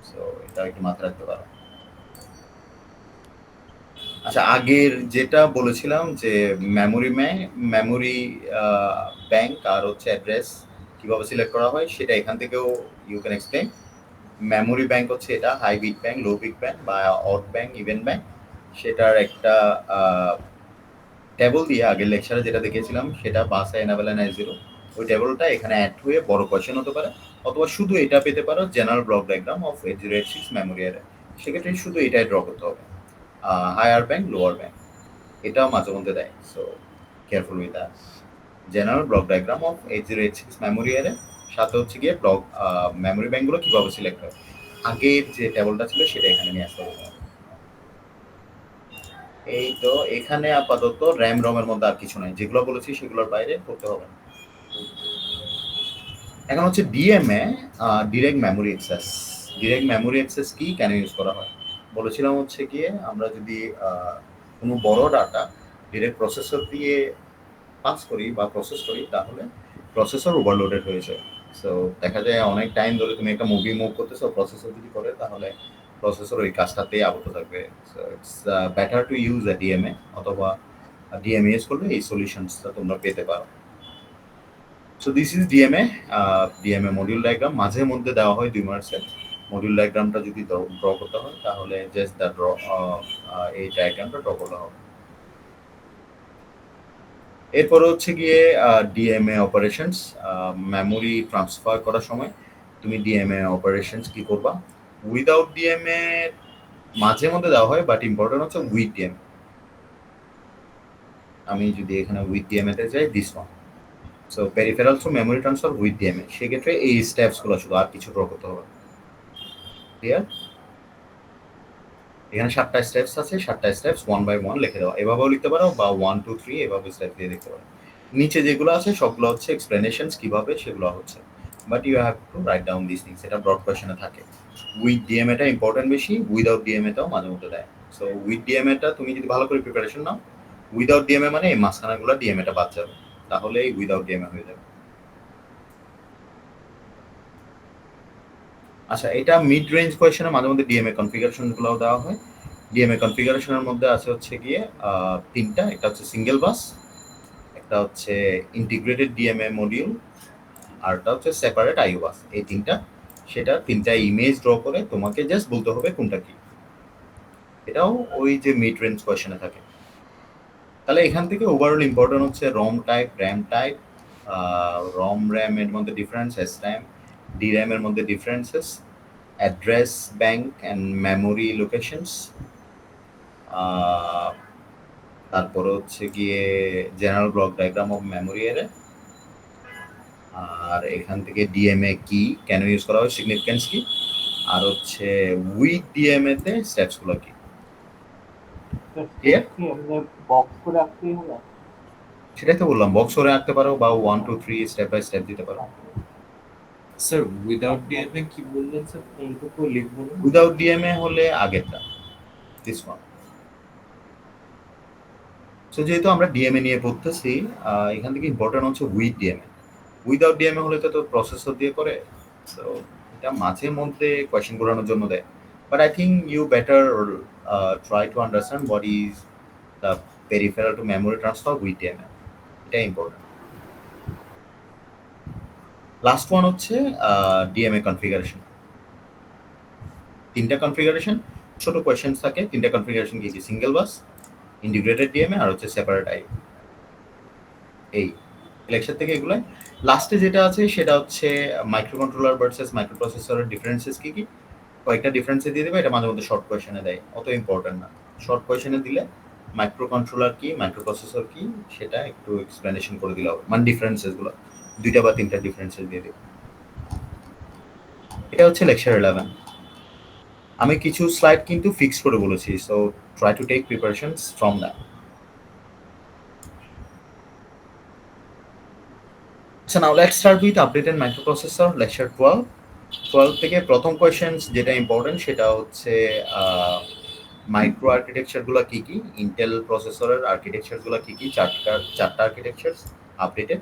সো এটা একটু মাথায় রাখতে পারো। আচ্ছা, আগের যেটা বলেছিলাম যে মেমোরি ব্যাংক আর হচ্ছে অ্যাড্রেস কিভাবে সিলেক্ট করা হয়, সেটা এখান থেকেও you can explain. Memory bank হচ্ছে এটা high bit bank, low bit bank বা অড ব্যাংক, ইভেন ব্যাংক। সেটার একটা টেবল দিয়ে আগের লেকচারে যেটা দেখেছিলাম সেটা বাস এনাবেল এন্ড জিরো, ওই টেবলটা এখানে অ্যাড হয়ে বড় কোয়েশ্চেন হতে পারে, অথবা শুধু এটা পেতে পারো general block diagram of 8086 memory array. সেক্ষেত্রে শুধু এটাই ড্র করতে হবে। হায়ার ব্যাংক, লোয়ার ব্যাংক, এটাও মাঝে মধ্যে দেয়। So careful with that. General block diagram of 8086 memory array, সাথে হচ্ছে গিয়ে ব্লক মেমোরি ব্যাংকগুলো কিভাবে সিলেক্ট হয়, আগের যে টেবলটা ছিল সেটা এখানে নিয়ে আসতে হবে। এই তো এখানে আপাতত র্যাম রমের মধ্যে আর কিছু নাই, যেগুলো বলেছি সেগুলোর বাইরে করতে হবে। এখন হচ্ছে DMA, direct memory access. Direct memory access কি, কেন ইউজ করা হয় বলেছিলাম হচ্ছে গিয়ে আমরা যদি কোনো বড় ডাটা ডিরেক্ট প্রসেসর দিয়ে পাস করি বা প্রসেস করি, তাহলে প্রসেসর ওভারলোডেড হয়ে যায়। সো দেখা যায় অনেক টাইম ধরে তুমি একটা মুভি মুভ করতেছো, প্রসেসর যদি করে তাহলে প্রসেসর ওই কাজটাতেই আবদ্ধ থাকবে। So it's better to use a DMA, অথবা ডিএমএ ইউজ করলে এই সলিউশনসটা তোমরা পেতে পারো। So this is DMA. DMA module diagram মাঝে মধ্যে দেওয়া হয় 2 মার্কসের। মডিউল ডায়াগ্রামটা যদি ড্র করতে হয় তাহলে জাস্ট দ্য ড্র, এই ডায়াগ্রামটা ড্র করতে হবে। এরপরে হচ্ছে গিয়ে ডিএমএ অপারেশনস। মেমোরি ট্রান্সফার করার সময় তুমি ডিএমএ অপারেশনস কি করবা। উইদাউট ডিএমএ মাঝে মধ্যে দেওয়া হয়, বাট ইম্পর্টেন্ট হচ্ছে উইথ ডিএমএ। আমি যদি এখানে উইথ ডিএমএ তে যাই, this one. So peripheral to memory transfer with DMA, সেক্ষেত্রে এই স্টেপসগুলো শুধু, আর কিছু ড্র করতে হবে। ক্লিয়ার? এখানে 7টা স্টেপস আছে, 7টা স্টেপস 1 বাই 1 লিখে দেওয়া। এভাবেও লিখতে পারো বা 1 2 3 এভাবে স্টেপ দিয়ে লিখতে পারো। নিচে যেগুলো আছে সবগুলো হচ্ছে এক্সপ্লেনেশনস কিভাবে, সেগুলো হচ্ছে, but you have to write down this things. এটা ব্রড কোয়েশ্চেনে থাকে। উইথ ডিএমএটা ইম্পর্টেন্ট বেশি, উইদাউট ডিএমএটাও মাঝে মধ্যে দেয়। সো উইথ ডিএমএটা তুমি যদি ভালো করে প্রিপারেশন নাও, উইদাউট ডিএমএ মানে এই মাঝখানেগুলো ডিএমএটা বাদ যাবে, তাহলে উইদাউট ডিএমএ হয়ে যাবে। আচ্ছা, এটা মিড রেঞ্জ কোয়েশ্চেনে মাঝে মধ্যে ডিএমএ কনফিগারেশনগুলোও দেওয়া হয়। ডিএমএ কনফিগারেশনের মধ্যে আছে হচ্ছে গিয়ে 3টা। একটা হচ্ছে সিঙ্গেল বাস, একটা হচ্ছে ইন্টিগ্রেটেড ডিএমএ মডিউল, আর একটা হচ্ছে সেপারেট আইও বাস। এই 3টা, সেটা 3টা ইমেজ ড্র করে তোমাকে জাস্ট বলতে হবে কোনটা কি। এটাও ওই যে মিড রেঞ্জ কোয়েশ্চেনে থাকে। তাহলে এখান থেকে ওভারঅল ইম্পর্টেন্ট হচ্ছে ROM type, RAM type, ROM RAM এর মধ্যে difference, S RAM, D RAM এর মধ্যে differences, address bank and memory locations, তারপরে হচ্ছে গিয়ে general block diagram of memory array, আর এখান থেকে ডিএমএ কি, কেন ইউজ করা হয়, সিগনিফিকেন্স কি, আর হচ্ছে উইথ ডিএমএ তে স্টেপস গুলো কি Clear?
কি এমনি বক্স করে রাখতেই হবে?
সেটাই তো বললাম, বক্স করে রাখতে পারো বা 1 2 3 স্টেপ বাই স্টেপ দিতে পারো।
স্যার উইদাউট ডিএমএ কি বললেন স্যার, কোনটুকু লিখবো না?
উইদাউট ডিএমএ হলে আগেরটা, দিস ওয়ান। সো যেহেতু আমরা ডিএমএ নিয়ে পড়তেছি, এখান থেকে ইম্পর্টেন্ট হচ্ছে উইথ ডিএমএ। উইদাউট ডিএমএ হলে তো প্রসেসর দিয়ে করে, সো এটা মাঝে মধ্যে কোয়েশ্চেন করানোর জন্য দেয়। But I think you better try to understand what is the peripheral to memory transfer with DMA, এটা ইম্পর্টেন্ট। লাস্ট ওয়ান হচ্ছে ডিএমএ কনফিগারেশন। তিনটা কনফিগারেশন, ছোট কোয়েশ্চেন থাকে। তিনটা কনফিগারেশন কি কি? সিঙ্গেল বাস, ইন্টিগ্রেটেড ডিএমএ আর হচ্ছে সেপারেট আই। এই লেকচার থেকে এগুলো। লাস্টে যেটা আছে সেটা হচ্ছে মাইক্রো কন্ট্রোলার ভার্সেস মাইক্রো প্রসেসরের ডিফারেন্সেস কি কি, কয়েকটা ডিফারেন্সে দিয়ে দেবে। এটা মাঝে মধ্যে শর্ট কোয়েশ্চেনে দেয়, অত ইম্পর্টেন্ট না। শর্ট কোয়েশ্চেনে দিলে মাইক্রো কন্ট্রোলার কি, মাইক্রো প্রসেসর কি, সেটা একটু এক্সপ্লেনেশন করে দিলে হবে, মানে ডিফারেন্সেস গুলো 2টা বা 3টা ডিফারেন্সেস দিয়ে দেবে। এটা হচ্ছে লেকচার 11। আমি কিছু স্লাইড কিন্তু ফিক্স করে বলেছি, so try to take preparations from that. So now let's start with updated microprocessor lecture 12. 12 থেকে প্রথম কোয়েশ্চেন যেটা ইম্পর্টেন্ট সেটা হচ্ছে মাইক্রো আর্কিটেকচার গুলো কি কি, ইন্টেল প্রসেসরের আর্কিটেকচার গুলো কি কি, চারটা আর্কিটেকচার আপডেটেড,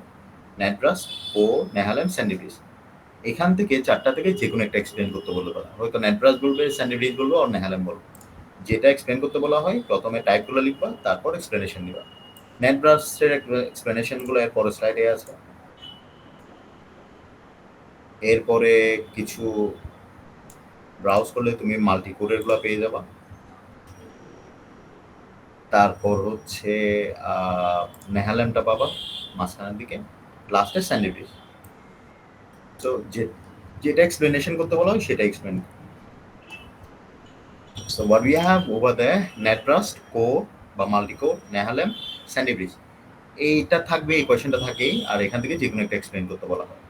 নেটব্রাস, ও নেহালেম, স্যান্ডিব্রিজ। এখান থেকে চারটা থেকে যে কোনো একটা এক্সপ্লেন করতে বলতে পারে, হয়তো নেটব্রাস বলবে, স্যান্ডিব্রিজ বলবো আর নেহালেম বলবো। যেটা এক্সপ্লেন করতে বলা হয় প্রথমে টাইপগুলো লিখবা, তারপর এক্সপ্লেনেশন দিবা। নেটব্রাসের এক্সপ্লেনেশন গুলো এর পরের স্লাইডে আছে। এরপরে কিছু ব্রাউজ করলে তুমি মাল্টি কোরের গুলো পেয়ে যাবা। তারপর হচ্ছে নেহালেমটা পাবা মাঝখানের দিকে, লাস্টে স্যান্ডিব্রিজ। তো যেটা এক্সপ্লেনেশন করতে বলা হয় সেটা explain. So what we have over there, NetBrust, Core বা মাল্টিকোর, নেহালেম, স্যান্ডিব্রিজ, এইটা থাকবে, এই কোয়েশ্চেনটা থাকেই, আর এখান থেকে যে কোনো একটা এক্সপ্লেন করতে বলা হয়।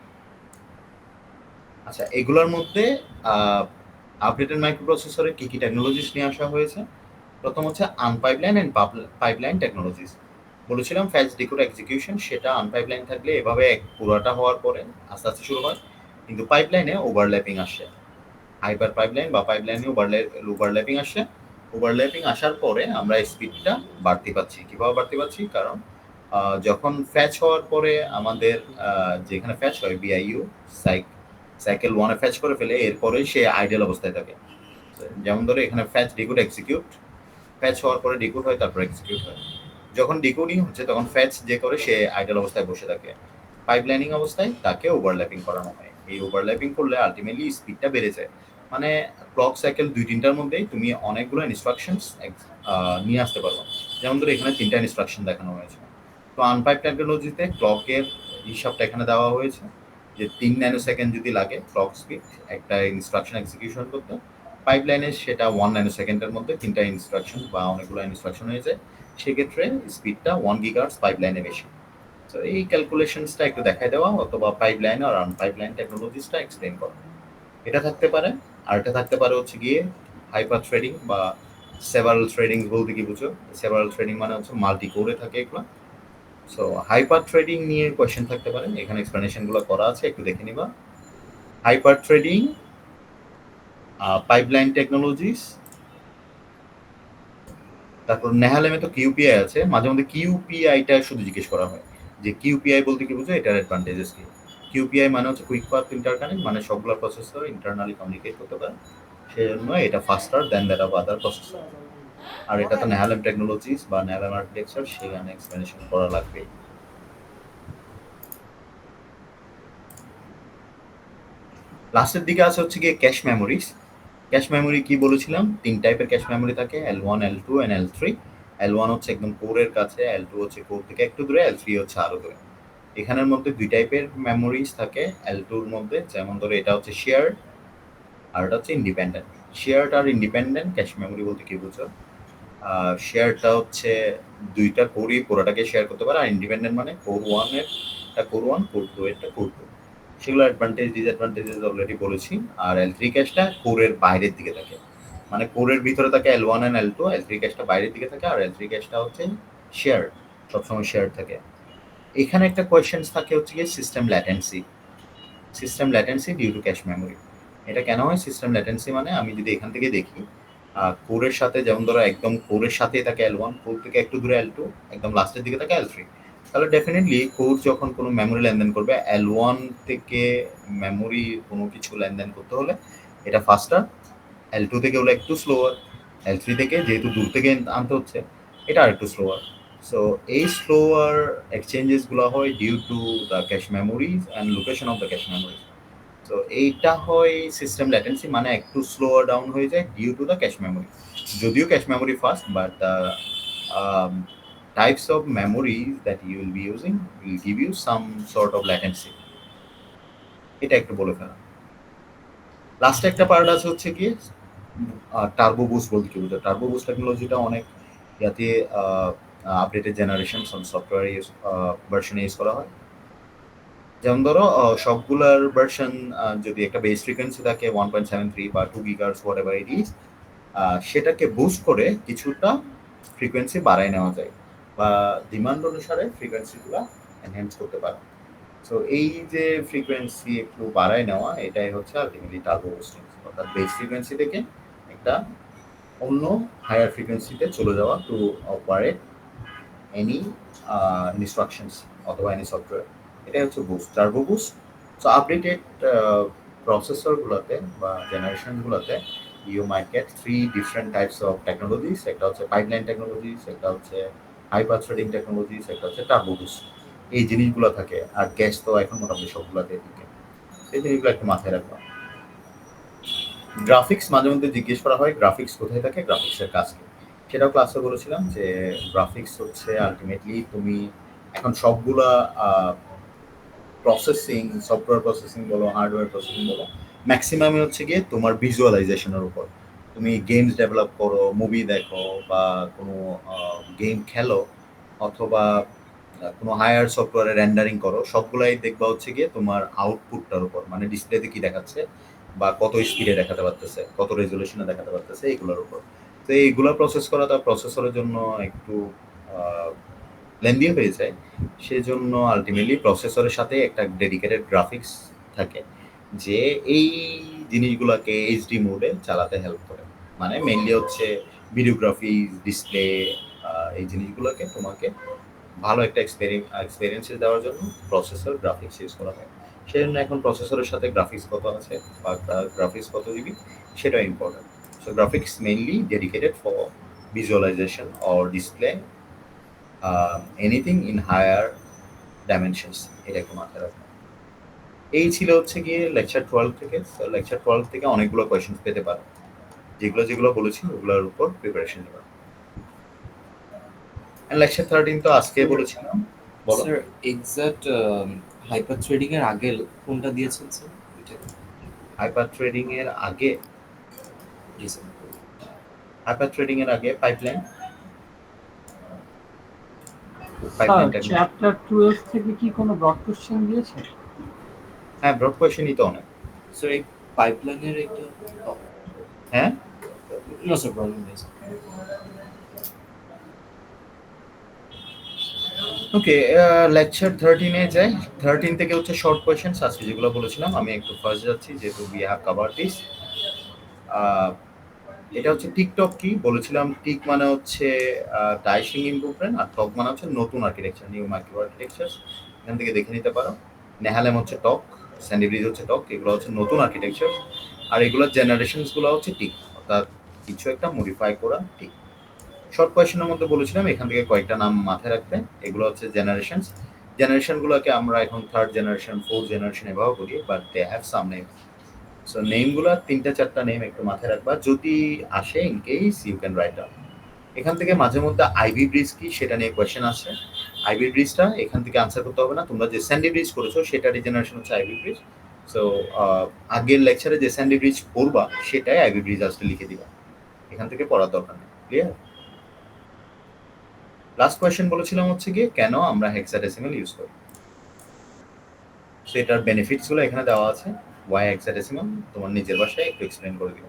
আচ্ছা, এগুলোর মধ্যে আপডেটেড মাইক্রোপ্রসেসরে কি কি টেকনোলজিস নিয়ে আসা হয়েছে? প্রথম হচ্ছে আনপাইপলাইন এন্ড পাইপলাইন টেকনোলজিস। বলেছিলাম ফ্যাচ ডিকোড এক্সিকিউশন, সেটা আনপাইপলাইন থাকলে এভাবে পুরোটা হওয়ার পরে আস্তে আস্তে শুরু হয়, কিন্তু পাইপলাইনে ওভারল্যাপিং আসে। হাইপার পাইপলাইন বা পাইপলাইনে ওভারল্যাপিং আসে। ওভারল্যাপিং আসার পরে আমরা স্পিডটা বাড়তে পাচ্ছি। কীভাবে বাড়তে পাচ্ছি? কারণ যখন ফ্যাচ হওয়ার পরে আমাদের যেখানে ফ্যাচ হয় বিআইইউ সাইকেল 1-এ ফ্যাচ করে ফেলে, এরপরে সে আইডিয়াল অবস্থায় থাকে। যেমন ধরে এখানে ফ্যাচ ডিকোড এক্সিকিউট, ফ্যাচ হওয়ার পরে ডিকোড হয়, তারপর এক্সিকিউট হয়। যখন ডিকোডিং হচ্ছে তখন ফ্যাচ যে করে সে আইডিয়াল অবস্থায় বসে থাকে। পাইপলাইনিং অবস্থায় তাকে ওভারল্যাপিং করানো হয়। এই ওভারল্যাপিং করলে আলটিমেটলি স্পিডটা বেড়ে যায়। মানে ক্লক সাইকেল 2-3টার মধ্যেই তুমি অনেকগুলো ইনস্ট্রাকশনস নিয়ে আসতে পারবো। যেমন ধরে এখানে 3টা ইনস্ট্রাকশন দেখানো হয়েছে। তো আনপাইপ টেকনোলজিতে ক্লকের হিসাবটা এখানে দেওয়া হয়েছে যে 3 ন্যানোসেকেন্ড যদি লাগে ক্লক স্পিড একটা ইনস্ট্রাকশন এক্সিকিউশন করতে। পাইপলাইনে সেটা 1 ন্যানোসেকেন্ডের মধ্যে 3টা ইনস্ট্রাকশন বা অনেকগুলো ইনস্ট্রাকশন হয়ে যায়, সেক্ষেত্রে স্পিডটা 1 গিগাহার্টজ পাইপলাইনে বেশি। তো এই ক্যালকুলেশনসটা একটু দেখাই দেওয়া, অথবা পাইপলাইন আর আনপাইপলাইন টেকনোলজিসটা এক্সপ্লেন করা, এটা থাকতে পারে। আর এটা থাকতে পারে হচ্ছে গিয়ে হাইপার থ্রেডিং বা সেভারাল থ্রেডিং। বলতে কি বুঝো? সেভারাল থ্রেডিং মানে হচ্ছে মাল্টি কোরে থাকে এগুলো। সো হাইপার থ্রেডিং নিয়ে কোয়েশ্চেন থাকতে পারে, এখানে এক্সপ্লেনেশনগুলো করা আছে, একটু দেখে নিবা। হাইপার থ্রেডিং, পাইপলাইন টেকনোলজিস, তারপর নেহালেমে তো কিউপিআই আছে। মাঝে মধ্যে কিউপিআইটা শুধু জিজ্ঞেস করা হয় যে কিউপিআই বলতে কি বুঝো, এটার অ্যাডভান্টেজেস কি। কিউপিআই মানে হচ্ছে কুইক পাথ ইন্টারকানেক্ট, মানে সবগুলো প্রসেসর ইন্টারনালি কমিউনিকেট করতে পারে, সেজন্য এটা faster than that of other processor. আর এটা তো নেহালেম টেকনোলজিস বা নেহালেম আর্কিটেকচার, সেখানে এক্সপ্লেনেশন করা লাগবে। লাস্টের দিকে আছে হচ্ছে গিয়ে ক্যাশ মেমোরিজ। ক্যাশ মেমোরি কি বলেছিলাম? 3 টাইপের ক্যাশ মেমোরি থাকে, L1, L2 and L3। L1 হচ্ছে একদম কোরের কাছে, L2 হচ্ছে কোর থেকে একটু দূরে, L3 হচ্ছে আরো দূরে। এখানের মধ্যে 2 টাইপের মেমোরিজ থাকে L2-র মধ্যে, যেমন ধরে এটা হচ্ছে শেয়ার্ড আর এটা হচ্ছে ইন্ডিপেন্ডেন্ট। শেয়ার্ড আর ইন্ডিপেন্ডেন্ট ক্যাশ মেমোরি বলতে কি বুঝো? শেয়ারটা হচ্ছে 2টা কোরই পুরোটাকে শেয়ার করতে পারে, আর ইন্ডিপেন্ডেন্ট মানে কোর 1 এর টা কোর 1, কোর 2 এরটা কোর 2। সেগুলো অ্যাডভান্টেজ ডিসঅ্যাডভান্টেজেস অলরেডি বলেছি। আর L3 ক্যাশটা কোরের বাইরের দিকে থাকে, মানে কোরের ভিতরে থাকে L1 এন্ড L2, L3 ক্যাশটা বাইরের দিকে থাকে, আর L3 ক্যাশটা হচ্ছে শেয়ার, সবসময় শেয়ার থাকে। এখানে একটা কোয়েশ্চেন থাকে হচ্ছে গিয়ে system latency due to cache memory. এটা কেন হয় সিস্টেম ল্যাটেন্সি? মানে আমি যদি এখান থেকে দেখি কোরের সাথে, যেমন ধরো একদম কোরের সাথেই থাকে L1, কোর থেকে একটু দূরে L2, একদম লাস্টের দিকে থাকে L3, তাহলে ডেফিনেটলি কোর যখন কোনো মেমোরি লেনদেন করবে L1 থেকে মেমোরি কোনো কিছু লেনদেন করতে হলে এটা ফাস্টার, L2 থেকে হলো একটু স্লোয়ার, L3 থেকে যেহেতু দূর থেকে আনতে হচ্ছে এটা আরেকটু স্লোয়ার। সো এই স্লোয়ার এক্সচেঞ্জেসগুলো হয় due to the cache memories and location of the cache memories. তো এইটা হয় সিস্টেম ল্যাটেন্সি, মানে একটু স্লোয়ার ডাউন হয়ে যায় due to the cache memory. যদিও cache memory fast, but the types of memories that you will be using will give you some sort of latency. এটা একটু বলে ফেলা। লাস্ট একটা পার্ট আছে হচ্ছে কি টার্বো বুস্ট বলতে কি বোঝায়। টার্বো বুস্ট টেকনোলজিটা অনেক ইয়াতে আপডেটেড জেনারেশন সফটওয়্যার ভার্সনে ইউজ করা হয়। যেমন ধরো সবগুলার ভার্সন যদি একটা বেস ফ্রিকোয়েন্সি থাকে 1.73 বা 2 GHz what ever it is, সেটাকে বুস্ট করে কিছুটা ফ্রিকোয়েন্সি বাড়ায় নেওয়া যায় বা ডিমান্ড অনুসারে ফ্রিকোয়েন্সিগুলো এনহ্যান্স করতে পারে। সো এই যে ফ্রিকোয়েন্সি একটু বাড়ায় নেওয়া, এটাই হচ্ছে আলটিমেটলি টার্বো বুস্টিং, অর্থাৎ বেস ফ্রিকোয়েন্সি থেকে একটা অন্য হায়ার ফ্রিকোয়েন্সিতে চলে যাওয়া টু অপারেট এনি ইনস্ট্রাকশনস অথবা এনি সফটওয়্যার। এটাই হচ্ছে boost, turbo boost. So updated প্রসেসরগুলোতে বা জেনারেশনগুলোতে you might get 3 different types of technologies. একটা হচ্ছে পাইপলাইন টেকনোলজিস, একটা হচ্ছে হাইপার থ্রেডিং টেকনোলজিস, একটা হচ্ছে টার্বো বুস্ট। এই জিনিসগুলো থাকে, আর ক্যাশ তো এখন মোটামুটি সবগুলোতে থাকে। এই জিনিসগুলো একটু মাথায় রাখবা। গ্রাফিক্স মাঝে মধ্যে জিজ্ঞেস করা হয় গ্রাফিক্স কোথায় থাকে, গ্রাফিক্সের কাজ কি, সেটাও ক্লাসে বলেছিলাম যে গ্রাফিক্স হচ্ছে আলটিমেটলি তুমি এখন সবগুলা প্রসেসিং, সফটওয়্যার প্রসেসিং বলো, হার্ডওয়্যার প্রসেসিং বলো, ম্যাক্সিমামই হচ্ছে গিয়ে তোমার ভিজুয়ালাইজেশনের উপর। তুমি গেমস ডেভেলপ করো, মুভি দেখো, বা কোনো গেম খেলো, অথবা কোনো হায়ার সফটওয়্যারে রেন্ডারিং করো, সবগুলাই দেখবা হচ্ছে গিয়ে তোমার আউটপুটটার উপর, মানে ডিসপ্লেতে কি দেখাচ্ছে বা কত স্পিডে দেখাতে পারতেছে, কত রেজলিউশনে দেখাতে পারতেছে, এইগুলোর উপর। তো এইগুলো প্রসেস করা তার প্রসেসরের জন্য একটু লেন্দি হয়ে যায়, সেজন্য আলটিমেটলি প্রসেসরের সাথে একটা ডেডিকেটেড গ্রাফিক্স থাকে যে এই জিনিসগুলোকে এইচডি মোডে চালাতে হেল্প করে। মানে মেইনলি হচ্ছে ভিডিওগ্রাফি, ডিসপ্লে, এই জিনিসগুলোকে তোমাকে ভালো একটা এক্সপেরিয়েন্স দেওয়ার জন্য প্রসেসর গ্রাফিক্স ইউজ করা হয়। সেজন্য এখন প্রসেসরের সাথে গ্রাফিক্স কত আছে বা গ্রাফিক্স কত জিবি সেটাও important. So graphics mainly dedicated for visualization or display anything in higher dimensions, এটা একটু মাথায় রাখবেন। এই ছিল হচ্ছে গিয়ে লেকচার 12 থেকে। লেকচার 12 থেকে অনেকগুলো কোয়েশ্চেন পেতে পারো, যেগুলো বলেছি ওগুলোর উপর প্রিপারেশন নেবেন। লেকচার 13 তো আজকে বলেছিলাম। বলো
স্যার এক্সাক্ট হাইপার থ্রেডিং এর আগে কোনটা দিয়েছেন স্যার?
হাইপার ট্রেডিং এর আগে,
জি স্যার।
হাইপার ট্রেডিং এর আগে পাইপলাইন
চ্যাপ্টার 12 থেকে কি কোনো ব্রড কোশ্চেন দিয়েছে?
হ্যাঁ, ব্রড কোয়েশ্চেনই তো অনেক।
স্যার এই পাইপলাইনের একটা
হ্যাঁ,
নো স্যার প্রবলেম নেই স্যার।
ওকে, লেকচার 13 এ যাই। 13 থেকে হচ্ছে শর্ট কোয়েশ্চেন, আজকে যেগুলো বলেছিলাম আমি একটু ফার্স্ট যাচ্ছি যেহেতু উই হ্যাভ কভারড দিস। এটা হচ্ছে টিকটক কি বলেছিলাম, টিক মানে হচ্ছে ডাইসিং ইমপ্রুভমেন্ট, আর টক মানে হচ্ছে নতুন আর্কিটেকচার, নিউ মাইক্রো আর্কিটেকচার। এখান থেকে দেখে নিতে পারো। নেহালেম হচ্ছে টক, স্যান্ডি ব্রিজ হচ্ছে টক, এগুলো হচ্ছে নতুন আর্কিটেকচার। আর এগুলোর জেনারেশনসগুলো হচ্ছে টিক, অর্থাৎ কিছু একটা মডিফাই করা টিক। শর্ট কোয়েশ্চেনের মধ্যে বলেছিলাম এখান থেকে কয়েকটা নাম মাথায় রাখবে। এগুলো হচ্ছে জেনারেশনগুলোকে আমরা এখন 3rd জেনারেশন, 4th জেনারেশন এভাবে বলি, but they have some name. So নেমগুলো 3-4টা নেম একটু মাথায় রাখবা, যদি আসে in case you can write down. এখান থেকে মাঝে মধ্যে আইভি ব্রিজ কি সেটা নিয়ে কোয়েশ্চেন আসে। আইভি ব্রিজটা এখান থেকে আনসার করতে হবে না, তোমরা যে স্যান্ডি ব্রিজ করেছো সেটারই জেনারেশন হচ্ছে আইভি ব্রিজ। সো আগের লেকচারে যে স্যান্ডি ব্রিজ পড়বা সেটাই আইভি ব্রিজ আসলে লিখে দিবা, এখান থেকে পড়ার দরকার নেই। ক্লিয়ার? লাস্ট কোয়েশ্চেন বলেছিলাম হচ্ছে গিয়ে কেন আমরা হেক্সাডেসিমাল ইউজ করি। সো এটার বেনিফিটসগুলো এখানে দেওয়া আছে, ওয়াই হেক্সাডেসিমাল তোমার নিজের ভাষায় একটু এক্সপ্লেন করে দিব।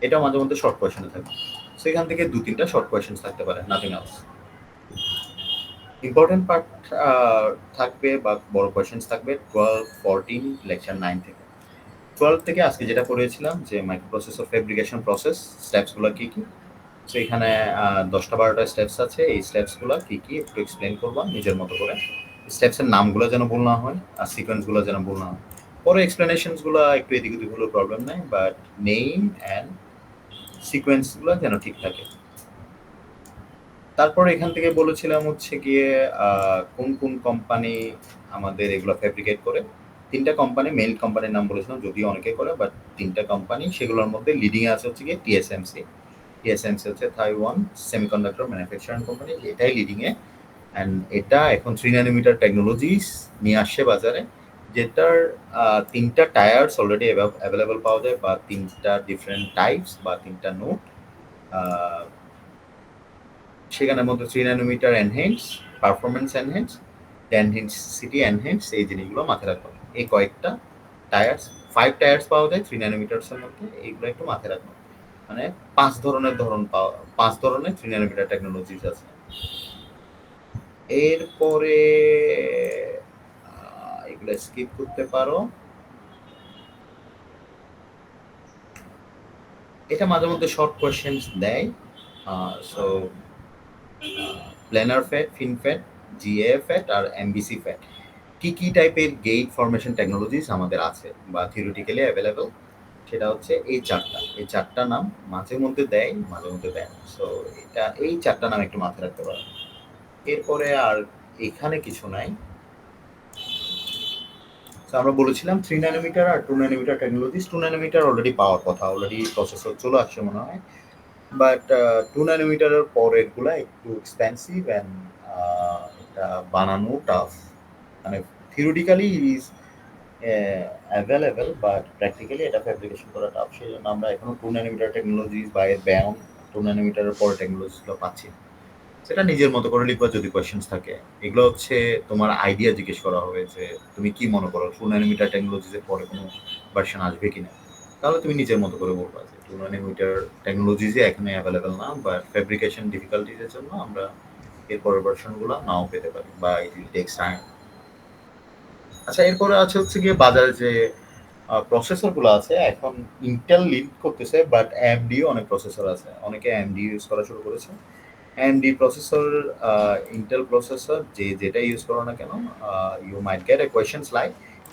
এটা মাঝে মধ্যে শর্ট কোয়েশনে থাকে, সো এখান থেকে 2-3টা শর্ট কোয়েশন থাকতে পারে, নাথিং এলস। ইম্পর্টেন্ট পার্ট থাকবে বা বড় কোয়েশনস থাকবে 12, 14, লেকচার 9 থেকে। 12 থেকে আজকে যেটা পড়েছিলাম যে মাইক্রোপ্রসেসর ফেব্রিকেশন প্রসেস স্টেপসগুলো কি কি। সো এখানে 10টা 12টা স্টেপস আছে, এই স্টেপসগুলো কি কি একটু এক্সপ্লেন করবা নিজের মতো করে। স্টেপসের নামগুলো যেন ভুল না হয় আর সিকোয়েন্সগুলো যেন ভুল না হয়। পরে এক্সপ্লেনেশনসগুলো একটু এদিক ওদিক হলেও প্রবলেম নাই, বাট নেম অ্যান্ড সিকোয়েন্সগুলো যেন ঠিক থাকে। তারপর এখান থেকে বলেছিলাম হচ্ছে গিয়ে কোন কোন কোম্পানি আমাদের এগুলো ফেব্রিকেট করে। 3টা কোম্পানি, মেইল কোম্পানির নাম বলেছিলাম, যদিও অনেকে করে, বাট 3টা কোম্পানি, সেগুলোর মধ্যে লিডিং এ আছে হচ্ছে গিয়ে টিএসএমসি। টিএসএমসি হচ্ছে তাইওয়ান সেমিকন্ডাক্টর ম্যানুফ্যাকচারিং কোম্পানি, এটাই লিডিং এ। অ্যান্ড এটা এখন 3 ন্যানোমিটার টেকনোলজিস নিয়ে আসছে বাজারে, যেটার 3টা টায়ার্স অলরেডি অ্যাভেলেবল পাওয়া যায়, বা 3টা ডিফারেন্ট টাইপস বা 3টা নোট। সেখানের মধ্যে 3 nanometer enhance, performance enhance, density enhance, এই জিনিসগুলো মাথায় রাখতে হবে। এই কয়েকটা টায়ার্স, 5 টায়ার্স পাওয়া যায় 3 ন্যানোমিটারসের মধ্যে, এইগুলো একটু মাথায় রাখবে। মানে 5 ধরনের 3 ন্যানোমিটার টেকনোলজিস আছে। এরপরে এগুলো স্কিপ করতে পারো। এটা মাঝে মধ্যে শর্ট কোয়েশ্চেন্স দেয়। সো প্ল্যানার ফ্যাট, ফিন ফ্যাট, জিএ ফ্যাট আর এমবিসি ফ্যাট, কি কি টাইপের গেট ফরমেশন টেকনোলজিস আমাদের আছে বা থিওরিটিক্যালি অ্যাভেলেবল, সেটা হচ্ছে এই 4টা। এই 4টা নাম মাঝে মধ্যে দেয়, মাঝে মধ্যে দেয়। সো এটা এই 4টা নাম একটু মাথায় রাখতে পারো। এরপরে আর এখানে কিছু নাই। আমরা বলেছিলাম 3 ন্যানোমিটার আর 2 ন্যানোমিটার টেকনোলজিস। 2 ন্যানোমিটার অলরেডি পাওয়ার কথা, অলরেডি প্রসেসর চলে আসছে মনে হয়, বাট 2 ন্যানোমিটারের পরেরগুলো একটু এক্সপেন্সিভ অ্যান্ড এটা বানানো টাফ। মানে theoretically is available, but practically এটা ফ্যাব্রিকেশন করা টাফ। সেই জন্য আমরা এখনো 2 ন্যানোমিটার টেকনোলজিস বা এর ব্যায়াম 2 ন্যানোমিটারের পরে টেকনোলজিসগুলো পাচ্ছি। সেটা নিজের মতো করে লিখবা যদি কোয়েশ্চেন্স থাকে। এগুলো হচ্ছে তোমার আইডিয়া জিজ্ঞেস করা হবে যে তুমি কি মনে করো 2 ন্যানোমিটার টেকনোলজিসের পরে কোনো ভার্সন আসবে কিনা, তাহলে তুমি নিজের মতো করে বলবা যে 2 ন্যানোমিটার টেকনোলজিসই এখানে অ্যাভেলেবেল না, বাট ফ্যাব্রিকেশন ডিফিকাল্টিজের জন্য আমরা এর পরের ভার্সনগুলো নাও পেতে পারি বা ইট উইল টেক টাইম। আচ্ছা, এরপরে আছে হচ্ছে গিয়ে বাজারে যে প্রসেসরগুলো আছে, এখন ইন্টেল লিড করতেছে, বাট এএমডিও অনেক প্রসেসর আছে, অনেকে এএমডি ইউজ করা শুরু করেছে। এএমডি প্রসেসর, ইন্টেল প্রসেসর যেটা ইউজ করো না কেন, you might get a questions like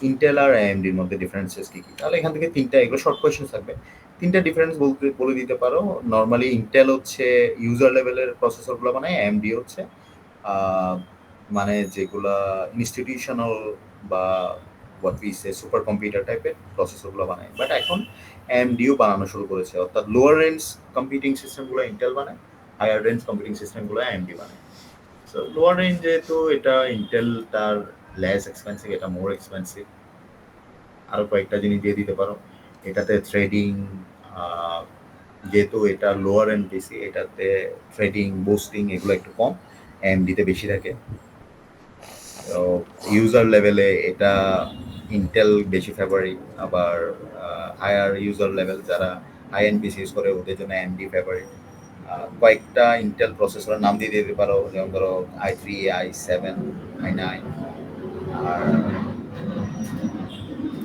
Intel আর এএমডির মধ্যে ডিফারেন্সেস কি কি। তাহলে এখান থেকে 3টা, এগুলো শর্ট কোয়েশ্চেন থাকবে, 3টা ডিফারেন্স বলে দিতে পারো। নর্মালি ইন্টেল হচ্ছে ইউজার লেভেলের প্রসেসরগুলো বানায়, এএমডি হচ্ছে মানে যেগুলা ইনস্টিটিউশনাল বা what we say super computer টাইপের প্রসেসরগুলো বানায়। বাট এখন এএমডিও বানানো শুরু করেছে, অর্থাৎ লোয়ার রেঞ্জ কম্পিউটিং সিস্টেমগুলো ইন্টেল বানায়, হায়ার রেঞ্জ কম্পিউটিং সিস্টেমগুলো এএমডি বানায়। সো লোয়ার রেঞ্জ যেহেতু এটা ইন্টেল, তার লেস এক্সপেন্সিভ, এটা মোর এক্সপেন্সিভ। আরও কয়েকটা জিনিস দিয়ে দিতে পারো। এটাতে থ্রেডিং, যেহেতু এটা লোয়ার এন্ড পিসি, এটাতে থ্রেডিং, বুস্টিং এগুলো একটু কম, এএমডিতে বেশি থাকে। তো ইউজার লেভেলে এটা ইন্টেল বেশি ফেভারিট, আবার হায়ার ইউজার লেভেল যারা হাই এন্ড পিসি ইউজ করে ওদের জন্য এএমডি ফেভারিট। কয়েকটা ইন্টেল প্রসেসরের নাম দিয়ে দিতে পারো, যেমন ধরো i3, i7, i9। আর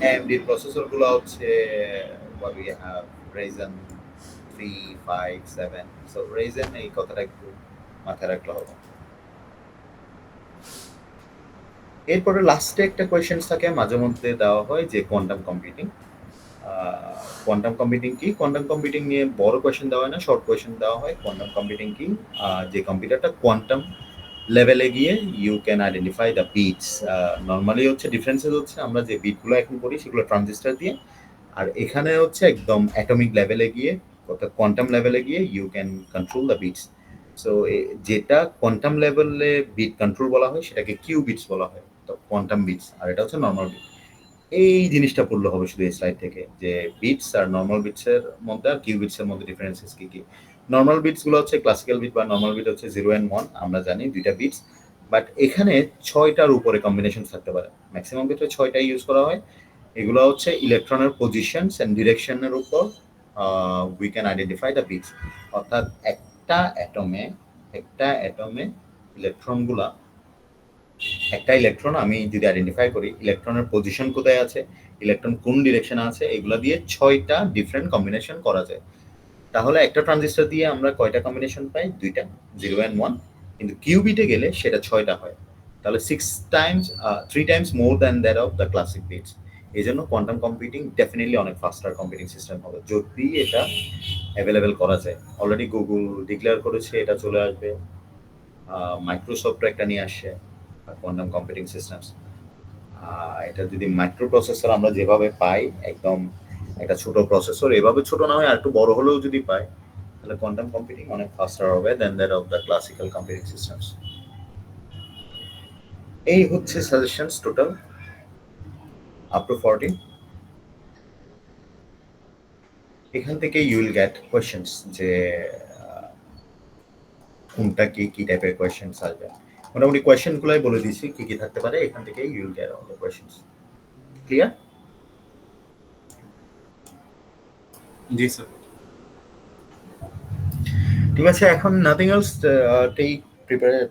এএমডির প্রসেসরগুলো হচ্ছে what we have Ryzen 3, 5, 7। So Ryzen এই কথাটা একটু মাথায় রাখলে হবে। এরপরে লাস্টে একটা কোয়েশ্চেন্স থাকে মাঝে মধ্যে দেওয়া হয় যে কোয়ান্টাম কম্পিউটিং। কোয়ান্টাম কম্পিউটিং কি? কোয়ান্টাম কম্পিউটিং নিয়ে বড় কোয়েশ্চেন দেওয়া হয় না, শর্ট কোয়েশ্চেন দেওয়া হয়। কোয়ান্টাম কম্পিউটিং কি? যে কম্পিউটারটা কোয়ান্টাম লেভেলে গিয়ে you can identify the bits. Normally হচ্ছে ডিফারেন্সেস হচ্ছে আমরা যে বিটগুলো এখন করি সেগুলো ট্রানজিস্টার দিয়ে, আর এখানে হচ্ছে একদম অ্যাটমিক লেভেলে গিয়ে, অর্থাৎ কোয়ান্টাম লেভেলে গিয়ে you can control the bits. So যেটা কোয়ান্টাম লেভেলে বিট কন্ট্রোল বলা হয় সেটাকে কিউ বিটস বলা হয়, তো কোয়ান্টাম বিটস, আর এটা হচ্ছে নর্মাল বিট। এই জিনিসটা পড়লে হবে শুধু এই স্লাইড থেকে, যে বিটস আর নর্মাল বিটসের মধ্যে আর কিউ বিটসের মধ্যে ডিফারেন্সেস কি কি। নর্মাল বিটসগুলো হচ্ছে ক্লাসিক্যাল বিট বা নর্মাল বিট হচ্ছে 0 and 1, আমরা জানি 2টা বিটস। বাট এখানে 6টার উপরে কম্বিনেশন থাকতে পারে, ম্যাক্সিমাম ক্ষেত্রে 6টাই ইউজ করা হয়। এগুলো হচ্ছে ইলেকট্রনের পজিশনস এন্ড ডিরেকশনের উপর we can identify the bits. অর্থাৎ একটা অ্যাটমে ইলেকট্রনগুলা, একটা ইলেকট্রন আমি যদি আইডেন্টিফাই করি ইলেকট্রনের পজিশন কোথায় আছে, ইলেকট্রন কোন ডিরেকশনে আছে, এগুলা দিয়ে 6টা ডিফারেন্ট কম্বিনেশন করা যায়। তাহলে একটা ট্রানজিস্টর দিয়ে আমরা কয়টা কম্বিনেশন পাই? 2টা, 0 and 1। কিন্তু কিউবিটে গেলে সেটা 6টা হয়। তাহলে 3 times more than that of the classic bits. এই জন্য কোয়ান্টাম কম্পিউটিং ডেফিনেটলি অনেক ফাস্টার কম্পিউটিং সিস্টেম হবে যদি এটা অ্যাভেলেবেল করা যায়। অলরেডি গুগল ডিক্লেয়ার করেছে এটা চলে আসবে, মাইক্রোসফট একটা নিয়ে আসছে কোয়ান্টাম কম্পিউটিং সিস্টেমস। এটা যদি মাইক্রো প্রসেসর আমরা যেভাবে পাই, একদম একটা ছোট প্রসেসর, এভাবে ছোট না হয় আর একটু বড় হলেও যদি পাই, তাহলে কোয়ান্টাম কম্পিউটিং অনেক ফাস্টার হবে than that of the classical computing systems. এই হচ্ছে সাজেশনস টোটাল আপ টু 40। এখান থেকে ইউ উইল গেট কোয়েশ্চেন্স যে কোনটা কি টাইপের কোয়েশ্চেন্স আসবে। মোটামুটি কোয়েশ্চেনগুলাই বলে দিয়েছি কি কি থাকতে পারে, এখান থেকে you will get all the questions. Clear?
জি স্যার।
ঠিক আছে, এখন nothing else, take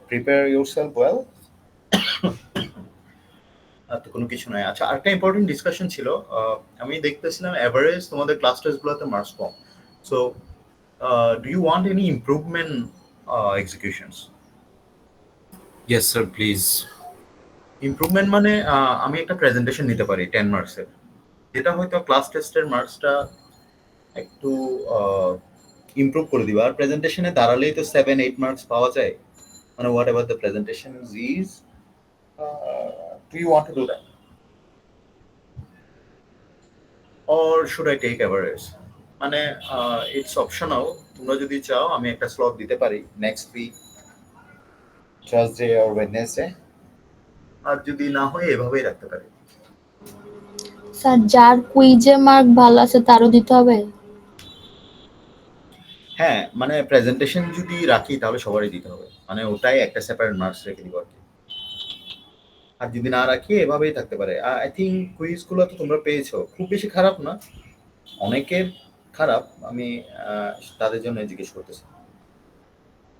prepare yourself well. আর তো কোনো কিছু নাই। আচ্ছা, আরেকটা ইম্পর্টেন্ট ডিসকাশন ছিল, আমি দেখতেছিলাম এভারেজ তোমাদের ক্লাস টেস্টগুলোতে মার্কস কম। So do you want any improvement executions?
Yes sir, please.
Improvement মানে আমি একটা প্রেজেন্টেশন নিতে পারি 10 মার্কসের, যেটা হয়তো ক্লাস টেস্টের মার্কসটা একটু ইমপ্রুভ করে দিবা। আর প্রেজেন্টেশনে দাঁড়ালেই তো 7-8 মার্কস পাওয়া যায়। মানে whatever the presentation is, do you want to do that or should I take average? মানে ইটস অপশনাল। তোমরা যদি চাও আমি একটা স্লট দিতে পারি next week, Thursday or Wednesday, আর যদি না হয় এভাবেই রাখতে পারি।
স্যার যার কুইজে মার্ক ভালো আছে তারও দিতে হবে?
হ্যাঁ, মানে প্রেজেন্টেশন যদি রাখি তাহলে সবারই দিতে হবে, মানে ওটাই একটা সেপারেট মার্কস রেখে দিব আর কি। আর যদি না রাখি এভাবেই থাকতে পারে। আই থিঙ্ক কুইজগুলো তো তোমরা পেয়েছো, খুব বেশি খারাপ না, অনেকের খারাপ। আমি তাদের জন্য জিজ্ঞেস করতেছি।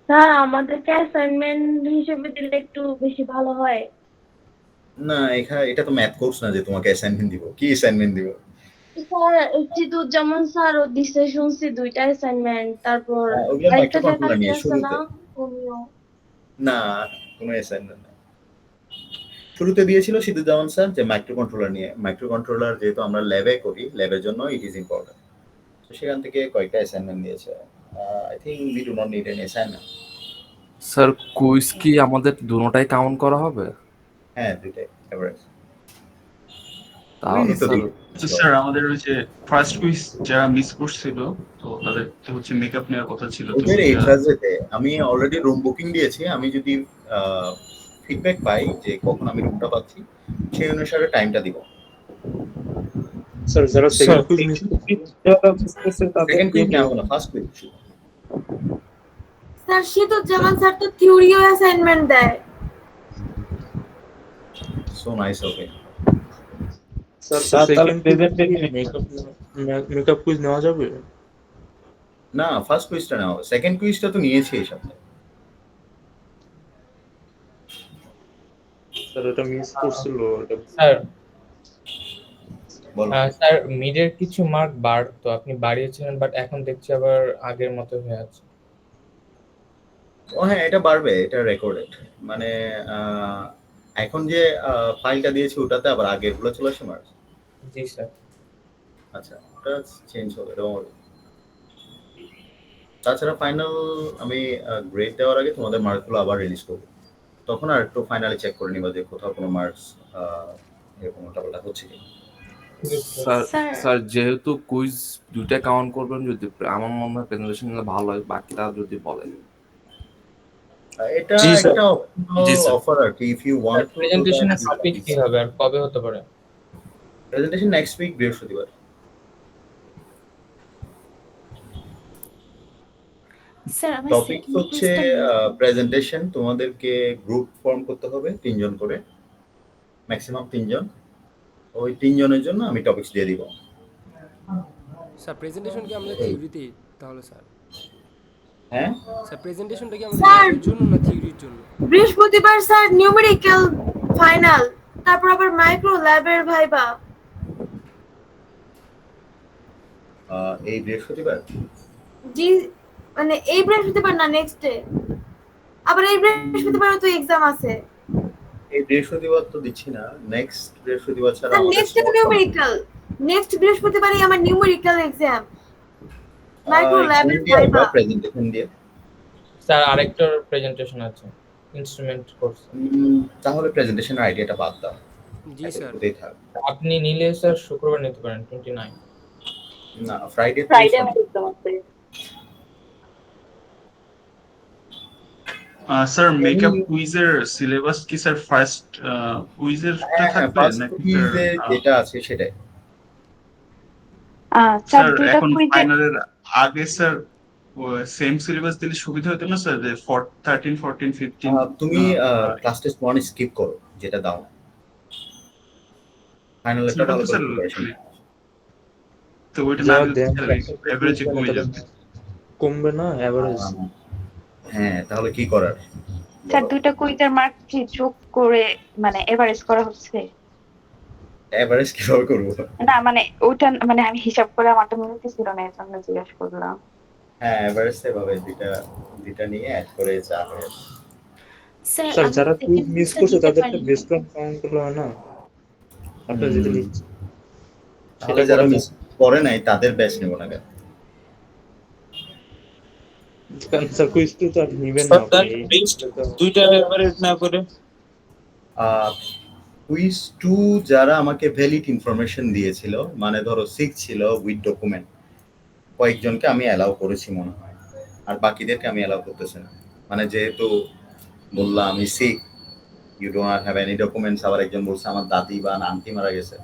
স্যার আমাদেরকে অ্যাসাইনমেন্ট হিসেবে দিলে একটু বেশি ভালো হয়।
না, এটা তো ম্যাথ কোর্স না যে তোমাকে অ্যাসাইনমেন্ট দিব। কি অ্যাসাইনমেন্ট দিব?
স্যার সিদুজ্জামান স্যারও দিছে শুনছি 2টা অ্যাসাইনমেন্ট, তারপর
ওগুলো
একটা
মাইক্রো কন্ট্রোলার
ফ্যাকাল্টি
নিয়ে
আছে
শুরুতে।
না উনিও।
না, কোনো অ্যাসাইনমেন্ট না। শুরুতে দিয়েছিল সিদ্ধুজ্জামান স্যার যে মাইক্রো কন্ট্রোলার নিয়ে। মাইক্রো কন্ট্রোলার যেহেতু আমরা ল্যাবে করি, ল্যাবের জন্য ইট ইজ ইম্পর্টেন্ট। তো সেখান থেকে কয়েকটা অ্যাসাইনমেন্ট দিয়েছে। I think we do not need any assignment.
Sir quiz কি আমাদের দুটোটাই কাউন্ট করা হবে?
হ্যাঁ, দুইটাই এভারেজ।
তাহলে স্যার
স্যার আমাদের ওই যে ফার্স্ট কুইজ যারা মিস করছিল তো তাদের হচ্ছে মেকআপ নেওয়ার কথা ছিল, তো
ওদের এই ট্রাজেতে আমি অলরেডি রুম বুকিং দিয়েছি। আমি যদি ফিডব্যাক পাই যে কখন আমি রুমটা পাচ্ছি, সেই অনুসারে টাইমটা দিব।
স্যার যারা সেকেন্ড কুইজ মিস করছে তাদের
সেকেন্ড কুইজ না হলো first quiz.
Sir Siduzzaman sir তো থিওরিও অ্যাসাইনমেন্ট দেয়।
So nice. Okay
sir second প্রেজেন্টেশনে মেকআপ কুইজ নেওয়া যাবে?
না, ফার্স্ট কুইজটা নাও, সেকেন্ড কুইজটা তো নিয়েছি এই সপ্তাহে।
স্যার এটা মিস করছিল এটা।
স্যার
বলো।
স্যার মিডের কিছু মার্ক তো আপনি বাড়িয়েছিলেন, বাট এখন দেখছি আবার আগের মতো হয়ে আছে।
ও হ্যাঁ, এটা বাড়বে, এটা রেকর্ডেড। মানে এখন যে ফাইলটা দিয়েছি ওটাতে আবার আগের গুলো চলে আসে মার্কস।
জি স্যার।
আচ্ছা, ওটা চেঞ্জ হবে। তাছাড়া ফাইনাল আমি গ্রেড দেওয়ার আগে তোমাদের মার্কগুলো আবার রিলিজ করবো, তখন আর একটু ফাইনালি চেক করে নিবা যে কোথাও কোনো মার্কস এরকম উল্টাপাল্টা হচ্ছে কি।
স্যার যেহেতু কুইজ দুইটা কাউন্ট করবেন, যদি আমার মনে হয় প্রেজেন্টেশন ভালো হয়, বাকিটা যদি বলেন।
এটা একটা অফার আর কি। ইফ ইউ ওয়ান্ট টু
প্রেজেন্টেশনের টপিক কি হবে আর কবে হতে পারে?
প্রেজেন্টেশন নেক্সট উইক বৃহস্পতিবার।
স্যার আমার
টপিক হচ্ছে প্রেজেন্টেশন। তোমাদেরকে গ্রুপ ফর্ম করতে হবে 3 জন করে, ম্যাক্সিমাম 3 জন। ওই 3 জনের জন্য আমি টপিকস দিয়ে দিব।
স্যার প্রেজেন্টেশন কি আমাদের থিওরিতে তাহলে স্যার?
হ্যাঁ,
স্যার প্রেজেন্টেশনটা কি আমাদের
স্যার
ল্যাবের জন্য না থিওরির জন্য?
বৃহস্পতিবার স্যার নিউমেরিক্যাল ফাইনাল, তারপর আবার মাইক্রো ল্যাবের ভাইবা।
এই বৃহস্পতিবার।
জি, মানে এই বৃহস্পতিবার না, নেক্সট ডে। আবার এই বৃহস্পতিবারও তো এক্সাম আছে।
এই বৃহস্পতিবার তো দিচ্ছি না, নেক্সট বৃহস্পতিবার ছাড়া
স্যার
আমাদের
নেক্সট ডে নিউমেরিক্যাল, নেক্সট বৃহস্পতিবারই আমার নিউমেরিক্যাল এক্সাম, মাইক্রো ল্যাবের ভাইবা।
প্রেজেন্টেশন দিয়ে।
স্যার আরেকটার প্রেজেন্টেশন আছে, ইনস্ট্রুমেন্ট কোর্স।
তাহলে প্রেজেন্টেশনের আইডিয়াটা বাদ দাও।
জি স্যার।
ওটাই থাক।
আপনি নিলে স্যার শুক্রবার নিতে পারেন 29।
না, ফ্রাইডে
এক্সাম আছে।
স্যার মেকআপ কুইজের সিলেবাস কি স্যার ফার্স্ট কুইজেরটা থাকবে নাকি স্যার
যেটা আছে সেটাই?
স্যার এখন ফাইনালের আগে স্যার সেম সিলেবাস দিলে সুবিধা হতো না স্যার, যে 13 14 15?
তুমি ক্লাস টেস্ট 1 স্কিপ করো, যেটা দাও না। ফাইনালটা ভালো করে প্রিপারেশন।
তো ওইটা না এভারেজে কমে যাবে।
কমবে না এভারেজ?
হ্যাঁ, তাহলে কি করার?
স্যার দুইটা কুইজের মার্ক কি যোগ করে মানে এভারেজ করা হচ্ছে?
এভারেজ কিভাবে করব?
না মানে ওইটা মানে আমি হিসাব করে আমারটা মিলতে ছিল না, এর জন্য জিজ্ঞাসা করলাম।
হ্যাঁ, এভারেজ এভাবে দুইটা নিয়ে অ্যাড করে যা হয়।
স্যার যারা কুইজ মিস করছে তাদেরটা বেস্ট কাউন্ট করলো না আপনারা যেটা লিখছেন,
সেটা যারা মিস করে নাই তাদের ব্যাচ নেব না কেন?
স্যার কুইজ তো আর নিবেন না
দুইটা এভারেজ না করে।
কুইজ 2 যারা আমাকে ভ্যালিড ইনফরমেশন দিয়েছিল, মানে ধরো 6 ছিল উইথ ডকুমেন্ট, কয়েকজনকে আমি অ্যালাউ করেছি মনে হয়, আর বাকিদেরকে আমি অ্যালাউ করতেছি না। মানে যেহেতু বললাম আমি sick, you don't have any documents. আবার একজন বলছে আমার দাদি বা আন্টি মারা গেছে,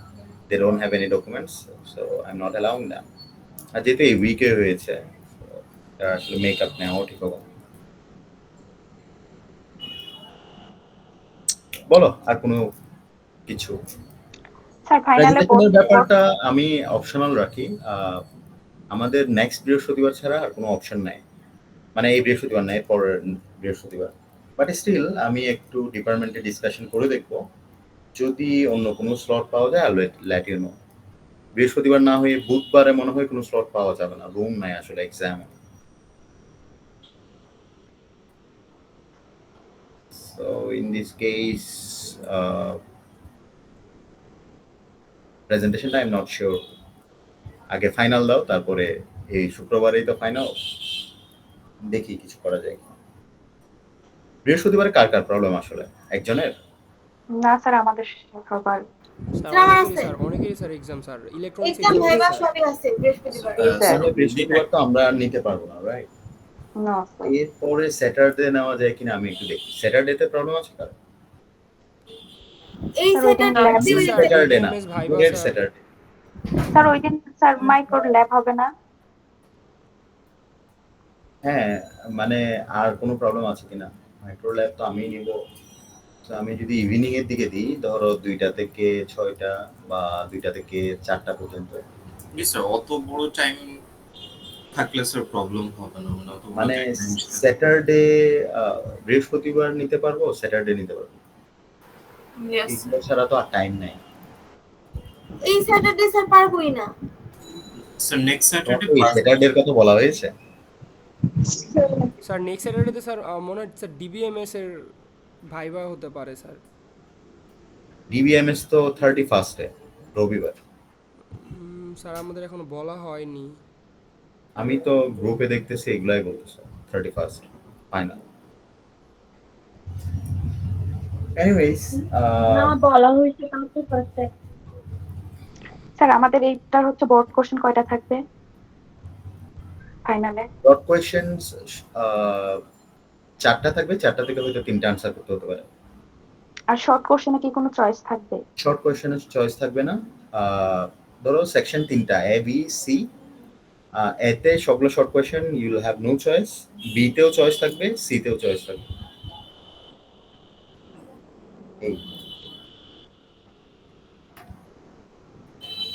they don't have any documents, so I am not allowing them. আর যেহেতু এই উইকে হয়েছে, আসলে মেকআপ নেওয়াও ঠিক হবে। বলো আর কোনো কিছু?
স্যার ফাইনালে
প্রেজেন্টেশনের ব্যাপারটা আমি অপশনাল রাখি। আমাদের নেক্সট বৃহস্পতিবার ছাড়া আর কোনো অপশন নাই, মানে এই বৃহস্পতিবার না, এরপরের বৃহস্পতিবার। বাট স্টিল আমি একটু ডিপার্টমেন্টে ডিসকাশন করে দেখবো, যদি অন্য কোনো স্লট পাওয়া যায় লেট ইউ নো। বৃহস্পতিবার না হয়ে বুধবারে মনে হয় কোনো স্লট পাওয়া যাবে না, রুম নাই আসলে exam. So in this case প্রেজেন্টেশনটা আই এম নট শিওর। আগে ফাইনাল দাও, তারপরে এই শুক্রবারেই তো ফাইনাল, দেখি কিছু করা যায়। বৃহস্পতিবারে কার কার প্রবলেম আসলে? একজনের?
না স্যার আমাদের সবার।
স্যার অনেকেরই sir exam sir, electronics
exam viva সবই আছে বৃহস্পতিবার।
বৃহস্পতিবার তো আমরা নিতে পারবো না, রাইট?
না
এরপরে স্যাটারডে নেওয়া যায় কিনা আমি একটু দেখি। স্যাটারডেতে প্রবলেম আছে কার?
এই
স্যাটারডে না, নেক্সট স্যাটারডে।
স্যার ওই দিন স্যার মাইক্রো ল্যাব হবে না?
হ্যাঁ, মানে আর কোনো প্রবলেম আছে কিনা? মাইক্রো ল্যাব তো আমি নিব। আমি যদি ইভিনিং এর দিকে দিই, ধরো 2টা থেকে 6টা বা 2টা থেকে 4টা পর্যন্ত।
স্যার অত বড় টাইম থাকলে স্যার প্রবলেম হবে না,
মানে স্যাটারডে বৃহস্পতিবার নিতে পারবো, স্যাটারডে নিতে পারবো। এগুলো ছাড়া তো আর টাইম নাই।
এই স্যাটারডে স্যার পারবোই না
স্যার। নেক্সট স্যাটারডে
স্যাটারডের কথা বলা হয়েছে
স্যার। নেক্সট স্যাটারডেতে স্যার মনে হয় স্যার ডিবিএমএস এর ভাইবা হতে পারে স্যার।
ডিবিএমএস তো 31 এ রবিবার।
স্যার আমাদের এখনো বলা হয়নি।
আমি তো গ্রুপে দেখতেছি এগুলাই বলতেছে 31 ফাইনাল। এনিওয়েজ
না বলা হয়েছে কালকে ফার্স্টে। স্যার আমাদের এইটার হচ্ছে বোর্ড কোশ্চেন কয়টা থাকবে ফাইনালে?
ব্রড কোয়েশ্চেনস 4টা থাকবে, 4টা থেকে হয়তো 3টা আনসার করতে হতে পারে।
আর শর্ট কোশ্চেনে কি কোনো চয়েস থাকবে?
শর্ট কোয়েশ্চেনের চয়েস থাকবে না। ধরো সেকশন 3টা, এ বি সি, এতে সবগুলো short question you will have no choice, B তেও চয়েস থাকবে, সি তেও চয়েস থাকবে। এই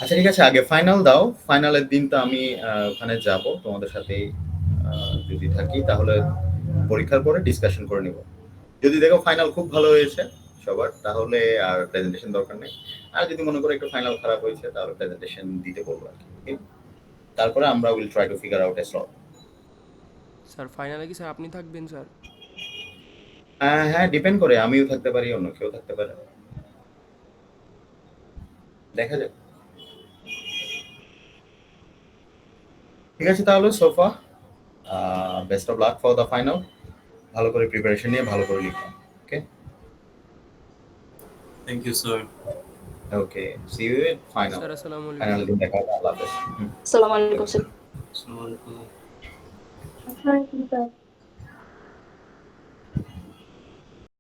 আচ্ছা ঠিক আছে, আগে ফাইনাল দাও। ফাইনালের দিন তো আমি ওখানে যাব তোমাদের সাথে, যদি থাকি তাহলে পরীক্ষার পরে ডিসকাশন করে নিব। যদি দেখো ফাইনাল খুব ভালো হয়েছে সবার, তাহলে আর প্রেজেন্টেশন দরকার নেই। আর যদি মনে করো একটু ফাইনাল খারাপ হয়েছে, তাহলে প্রেজেন্টেশন দিতে বলবো আর কি। তারপরে আমরা will try to figure out A slot.
Sir ফাইনালে কি স্যার আপনি থাকবেন স্যার?
হ্যাঁ, ডিপেন্ড করে, আমিও থাকতে পারি, অন্য কেউ থাকতে পারে, দেখা যাক। ঠিক আছে তাহলে সোফা, best of luck for the final. ভালো করে প্রিপারেশন নিয়ে ভালো করে লিখো। Okay,
thank you sir.
Okay, see you in final.
Sir আসসালামু আলাইকুম।
ফাইনাল দিন দেখা হবে। আল্লাহ হাফেজ।
আসসালামু আলাইকুম স্যার।
আসসালামু আলাইকুম।
আসসালামু আলাইকুম স্যার।